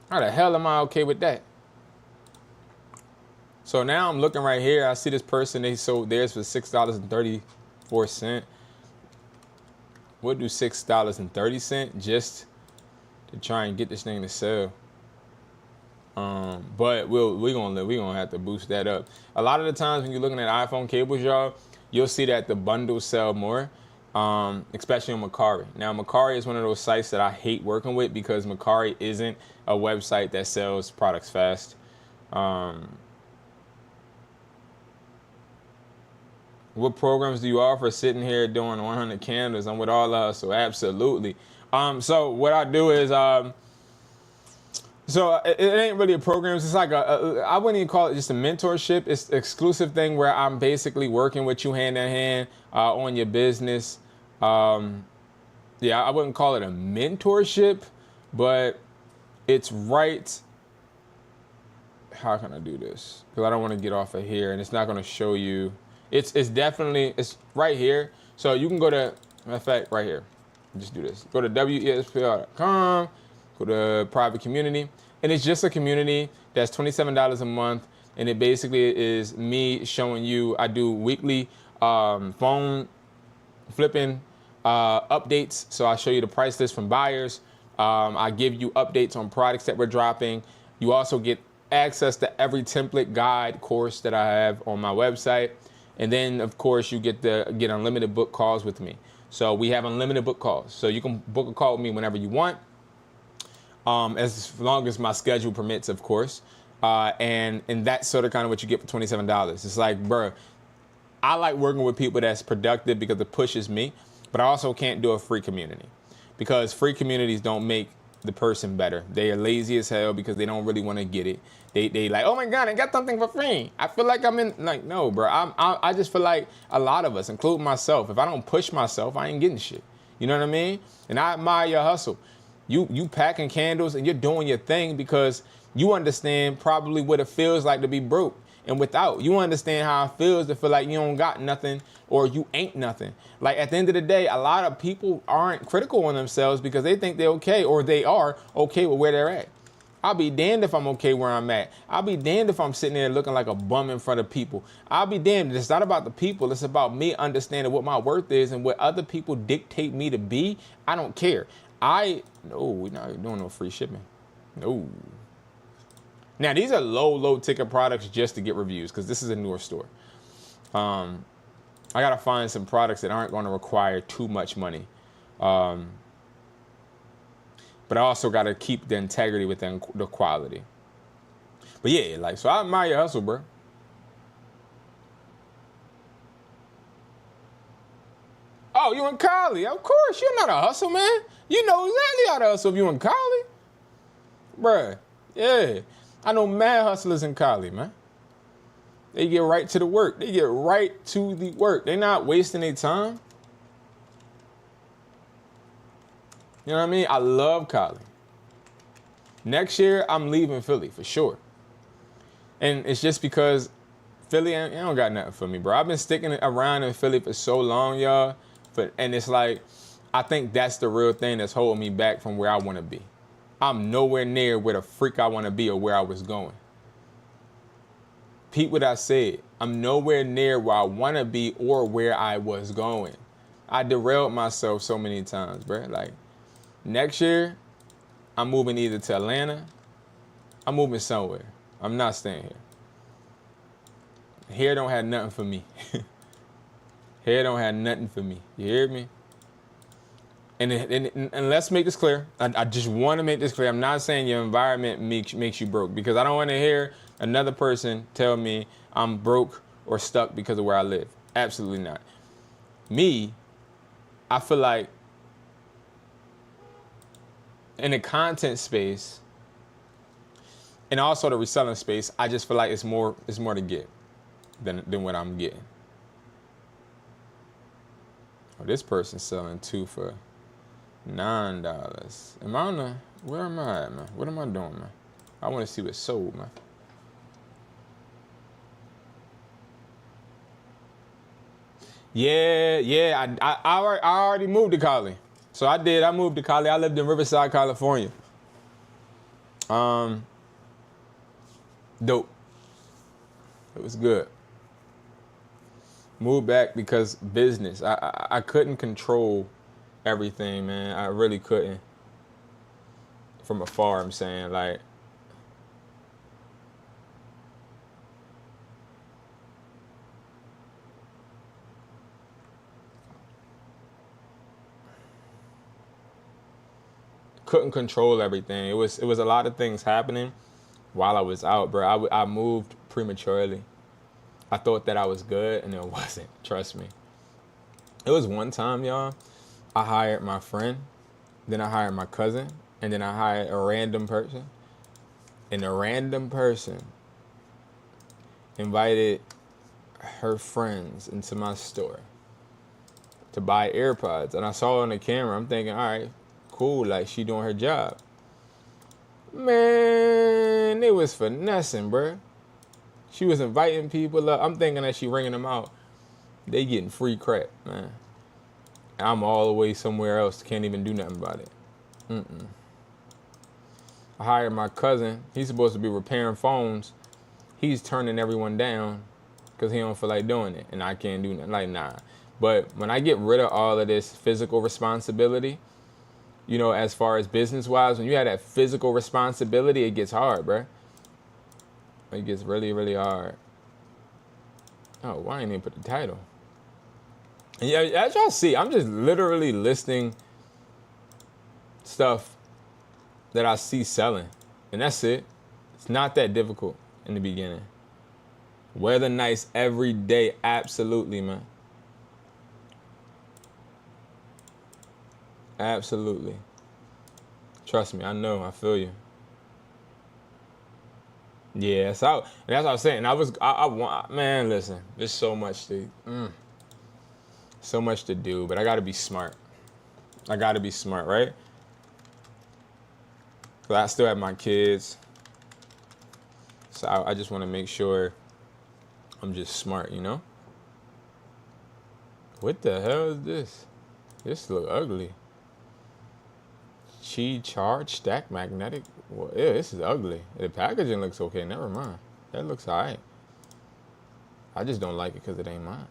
Speaker 1: How the hell am I okay with that? So now I'm looking right here. I see this person, they sold theirs for $6.34. We'll do $6.30 just to try and get this thing to sell. But we're gonna have to boost that up. A lot of the times when you're looking at iPhone cables, y'all, you'll see that the bundles sell more, especially on Macari. Now, Macari is one of those sites that I hate working with because Macari isn't a website that sells products fast. What programs do you offer? Sitting here doing 100 candles. I'm with all of us, so absolutely. So what I do is, so it ain't really a program. It's like I wouldn't even call it just a mentorship. It's an exclusive thing where I'm basically working with you hand in hand on your business. Yeah, I wouldn't call it a mentorship, but it's right. How can I do this? Because I don't want to get off of here, and it's not going to show you. It's definitely, it's right here. So you can go to, matter of fact, right here. Just do this. Go to wespr.com, go to private community, and it's just a community that's $27 a month, and it basically is me showing you, I do weekly phone flipping updates. So I show you the price list from buyers. I give you updates on products that we're dropping. You also get access to every template guide course that I have on my website. And then, of course, you get unlimited book calls with me. So we have unlimited book calls. So you can book a call with me whenever you want, as long as my schedule permits, of course. And that's sort of kind of what you get for $27. It's like, bro, I like working with people that's productive because it pushes me, but I also can't do a free community because free communities don't make the person better. They are lazy as hell because they don't really want to get it. They like, oh my God, I got something for free. I feel like I'm in, like, no, bro. I just feel like a lot of us, including myself, if I don't push myself, I ain't getting shit. You know what I mean? And I admire your hustle. You packing candles and you're doing your thing because you understand probably what it feels like to be broke and without. You understand how it feels to feel like you don't got nothing or you ain't nothing. Like at the end of the day, a lot of people aren't critical on themselves because they think they're okay or they are okay with where they're at. I'll be damned if I'm okay where I'm at. I'll be damned if I'm sitting there looking like a bum in front of people. I'll be damned. It's not about the people. It's about me understanding what my worth is and what other people dictate me to be. I don't care. No, we're not doing no free shipping. No. Now, these are low ticket products just to get reviews because this is a newer store. I gotta find some products that aren't going to require too much money. But I also gotta keep the integrity within the quality. But yeah, like, so I admire your hustle, bro. Oh, you in Cali? Of course, you're not a hustle, man. You know exactly how to hustle if you in Cali, bruh. Yeah, I know mad hustlers in Cali, man. They get right to the work. They get right to the work. They not wasting their time. You know what I mean? I love Cali. Next year, I'm leaving Philly for sure. And it's just because Philly, it don't got nothing for me, bro. I've been sticking around in Philly for so long, y'all. And it's like, I think that's the real thing that's holding me back from where I want to be. I'm nowhere near where the freak I want to be or where I was going. Peep what I said. I'm nowhere near where I want to be or where I was going. I derailed myself so many times, bro. Like, next year, I'm moving either to Atlanta. I'm moving somewhere. I'm not staying here. Here don't have nothing for me. Here don't have nothing for me. You hear me? And let's make this clear. I just want to make this clear. I'm not saying your environment makes you broke, because I don't want to hear another person tell me I'm broke or stuck because of where I live. Absolutely not. Me, I feel like in the content space and also the reselling space, I just feel like it's more to get than what I'm getting. Oh, this person's selling 2 for $9. Am I on the, where am I at, man? What am I doing, man? I want to see what's sold, man. Yeah, I already moved to Cali. So I moved to Cali. I lived in Riverside, California. Dope. It was good. Moved back because business. I couldn't control everything, man. I really couldn't. From afar, I'm saying, like, couldn't control everything. It was a lot of things happening while I was out, bro. I moved prematurely. I thought that I was good, and it wasn't. Trust me. It was one time, y'all, I hired my friend, then I hired my cousin, and then I hired a random person. And the random person invited her friends into my store to buy AirPods. And I saw on the camera, I'm thinking, all right, cool, like, she doing her job. Man, it was finessing, bruh. She was inviting people up. I'm thinking that she ringing them out. They getting free crap, man. I'm all the way somewhere else. Can't even do nothing about it. I hired my cousin. He's supposed to be repairing phones. He's turning everyone down because he don't feel like doing it. And I can't do nothing. Like, nah. But when I get rid of all of this physical responsibility, you know, as far as business-wise, when you have that physical responsibility, it gets hard, bruh. It gets really, really hard. Oh, why ain't even put the title? And yeah, as y'all see, I'm just literally listing stuff that I see selling. And that's it. It's not that difficult in the beginning. Weather nice every day. Absolutely, man. Absolutely. Trust me, I know. I feel you. Yeah, so that's what I was saying. I want, man, listen, there's so much to do, but I gotta be smart. I gotta be smart, right? 'Cause I still have my kids, so I just want to make sure I'm just smart, you know? What the hell is this? This look ugly. Chi charge stack magnetic. Well, yeah, this is ugly. The packaging looks okay. Never mind. That looks alright. I just don't like it because it ain't mine.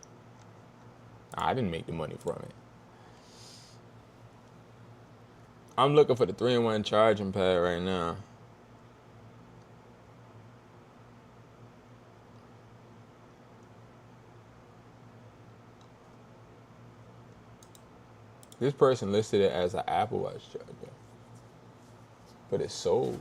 Speaker 1: I didn't make the money from it. I'm looking for the 3-in-1 charging pad right now. This person listed it as an Apple Watch charger, but it's sold.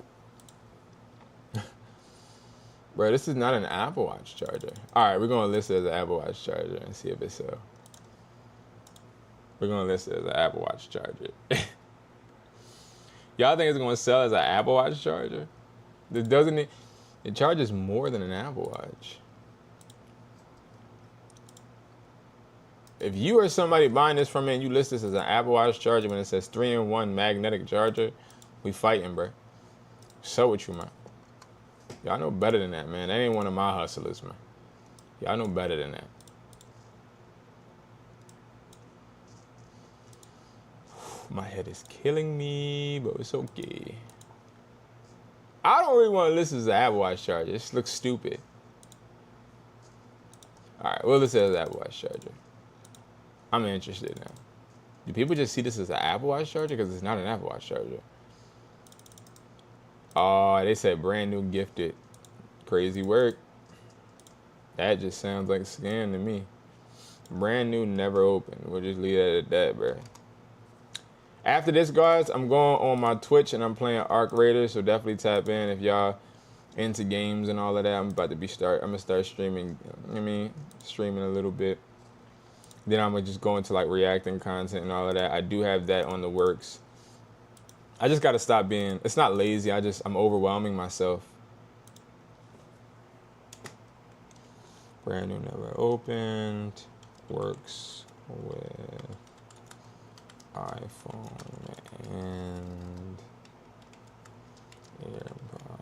Speaker 1: Bro, this is not an Apple Watch charger. All right, we're going to list it as an Apple Watch charger and see if it sells. We're going to list it as an Apple Watch charger. Y'all think it's going to sell as an Apple Watch charger? Doesn't it? It charges more than an Apple Watch. If you are somebody buying this from me and you list this as an Apple Watch charger when it says 3-in-1 magnetic charger, we fighting, bro. So with you, man. Y'all know better than that, man. That ain't one of my hustlers, man. Y'all know better than that. My head is killing me, but it's okay. I don't really want to list this as an Apple Watch charger. This looks stupid. All right, we'll list it as an Apple Watch charger. I'm interested now. Do people just see this as an Apple Watch charger? Because it's not an Apple Watch charger. Oh, they said brand new gifted. Crazy work. That just sounds like a scam to me. Brand new, never opened. We'll just leave it at that, bro. After this, guys, I'm going on my Twitch and I'm playing Arc Raiders, so definitely tap in if y'all into games and all of that. I'm gonna start streaming. Streaming a little bit. Then I'm gonna just go into like reacting content and all of that. I do have that on the works. I just gotta stop being. It's not lazy. I'm overwhelming myself. Brand new, never opened. Works with iPhone and AirPod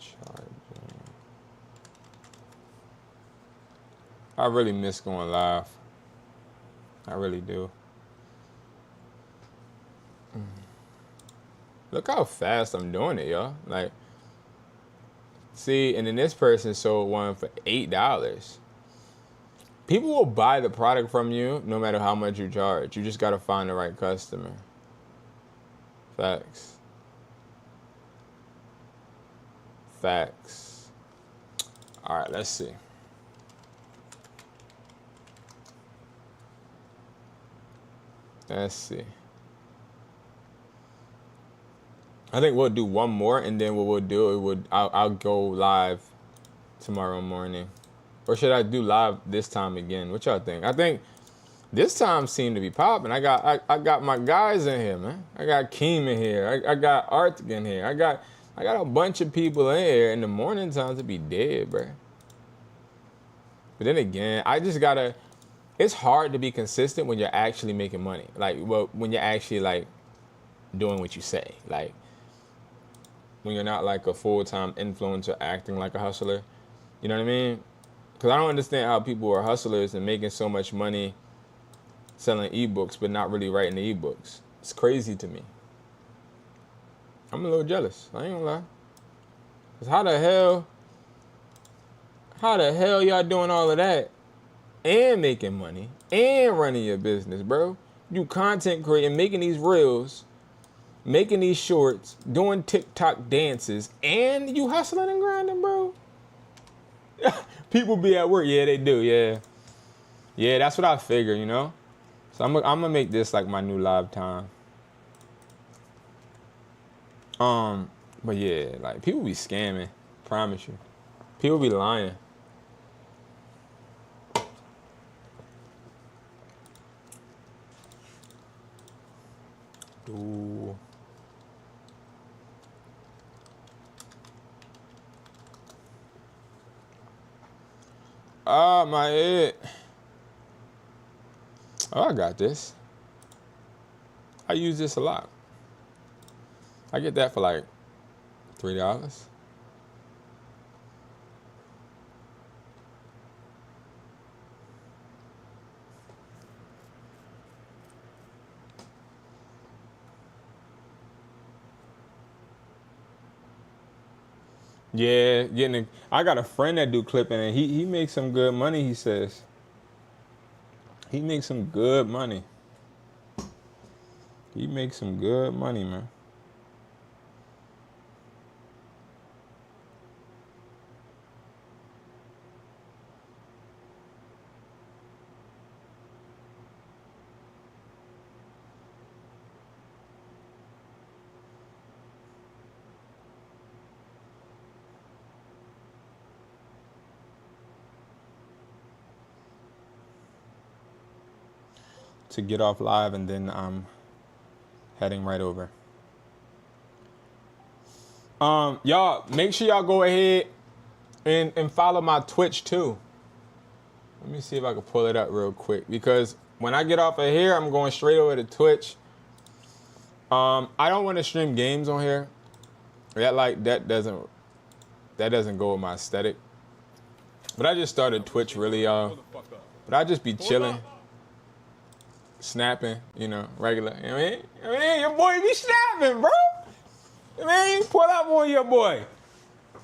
Speaker 1: charging. I really miss going live. I really do. Look how fast I'm doing it, y'all. Like, see, and then this person sold one for $8. People will buy the product from you no matter how much you charge. You just got to find the right customer. Facts. Facts. All right, let's see. Let's see. I think we'll do one more, and then what we'll do, I'll go live tomorrow morning. Or should I do live this time again? What y'all think? I think this time seemed to be popping. I got my guys in here, man. I got Keem in here. I got Arctic in here. I got a bunch of people in here. In the morning times, to be dead, bro. But then again, it's hard to be consistent when you're actually making money. Like, well, when you're actually like doing what you say. Like, when you're not like a full-time influencer acting like a hustler. You know what I mean? Because I don't understand how people are hustlers and making so much money selling ebooks but not really writing the ebooks. It's crazy to me. I'm a little jealous. I ain't gonna lie. Because how the hell y'all doing all of that and making money and running your business, bro? You content creating, making these reels, making these shorts, doing TikTok dances, and you hustling and grinding, bro? People be at work. Yeah, they do. Yeah. Yeah, that's what I figure, you know? So I'm gonna make this like my new live time. But yeah, like people be scamming. Promise you. People be lying. Ooh. Ah, my head. Oh, I got this. I use this a lot. I get that for like $3. Yeah, I got a friend that do clipping, and he makes some good money. He says he makes some good money. He makes some good money, man. to get off live, and then I'm heading right over. Y'all, make sure y'all go ahead and follow my Twitch too. Let me see if I can pull it up real quick, because when I get off of here, I'm going straight over to Twitch. I don't want to stream games on here. That doesn't go with my aesthetic. But I just started Twitch really, y'all. But I just be chilling, snapping, you know, regular. You know what I mean, your boy be snapping, bro. I mean, pull up on your boy.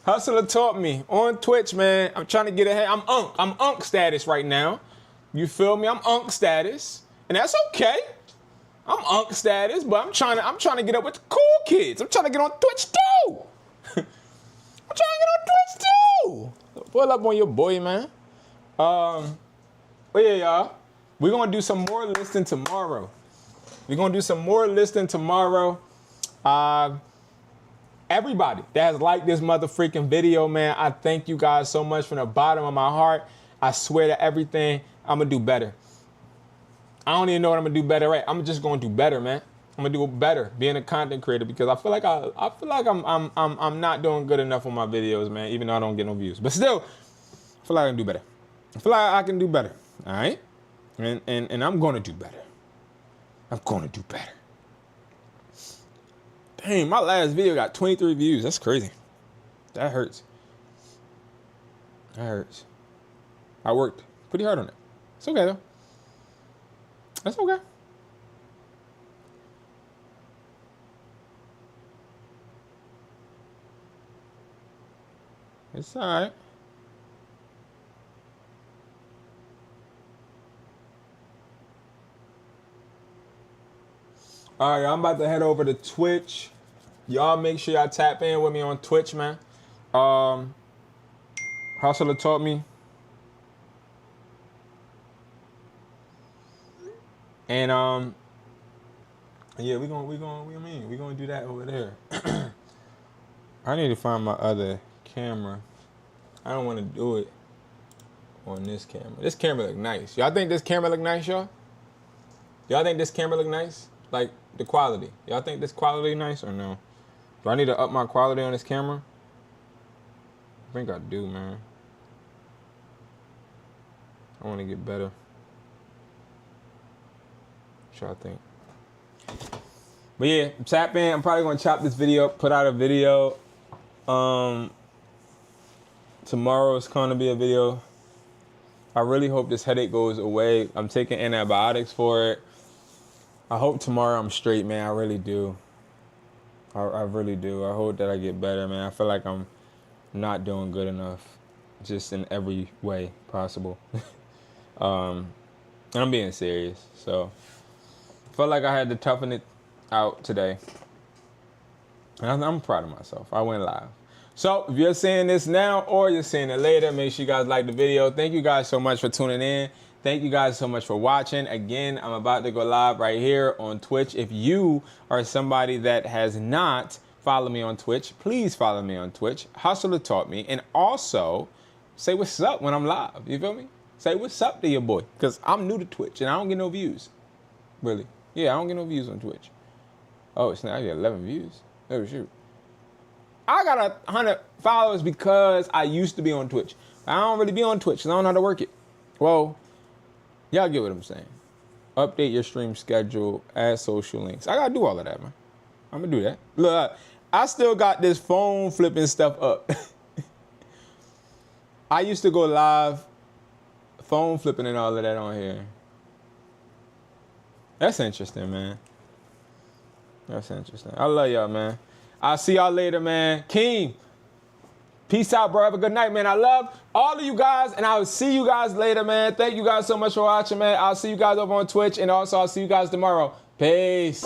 Speaker 1: Hustler taught me on Twitch, man. I'm trying to get ahead. I'm unk status right now. You feel me? I'm unk status, and that's okay. I'm unk status, but I'm trying to get up with the cool kids. I'm trying to get on Twitch too. I'm trying to get on Twitch too. Pull up on your boy, man. But yeah, y'all. We're gonna do some more listing tomorrow. Everybody that has liked this motherfucking video, man, I thank you guys so much from the bottom of my heart. I swear to everything, I'm gonna do better. I don't even know what I'm gonna do better at. I'm just gonna do better, man. I'm gonna do better being a content creator, because I feel like I'm not doing good enough on my videos, man, even though I don't get no views. But still, I feel like I can do better. I feel like I can do better. All right? And I'm gonna do better. I'm gonna do better. Dang, my last video got 23 views. That's crazy. That hurts. I worked pretty hard on it. It's okay, though. That's okay. It's all right. All right, I'm about to head over to Twitch. Y'all make sure y'all tap in with me on Twitch, man. Hustler taught me. And yeah, we're gonna do that over there. I need to find my other camera. I don't want to do it on this camera. This camera look nice. Y'all think this camera look nice, y'all? Y'all think this camera look nice? Like the quality. Y'all think this quality nice or no? Do I need to up my quality on this camera? I think I do, man. I want to get better. What y'all think? But yeah, tap in. I'm probably gonna chop this video up, put out a video. Tomorrow is gonna be a video. I really hope this headache goes away. I'm taking antibiotics for it. I hope tomorrow I'm straight, man. I really do. I really do. I hope that I get better, man. I feel like I'm not doing good enough, just in every way possible. And I'm being serious. So I felt like I had to toughen it out today. And I'm proud of myself. I went live. So if you're seeing this now or you're seeing it later, make sure you guys like the video. Thank you guys so much for tuning in. Thank you guys so much for watching. Again, I'm about to go live right here on Twitch. If you are somebody that has not followed me on Twitch, please follow me on Twitch. Hustler taught me. And also, say what's up when I'm live. You feel me? Say what's up to your boy. Because I'm new to Twitch and I don't get no views. Really. Yeah, I don't get no views on Twitch. Oh, it's now I get 11 views. Oh, shoot. I got 100 followers because I used to be on Twitch. I don't really be on Twitch because I don't know how to work it. Well, y'all get what I'm saying. Update your stream schedule, add social links. I got to do all of that, man. I'm going to do that. Look, I still got this phone flipping stuff up. I used to go live, phone flipping and all of that on here. That's interesting, man. That's interesting. I love y'all, man. I'll see y'all later, man. Keem, peace out, bro. Have a good night, man. I love all of you guys, and I will see you guys later, man. Thank you guys so much for watching, man. I'll see you guys over on Twitch, and also I'll see you guys tomorrow. Peace.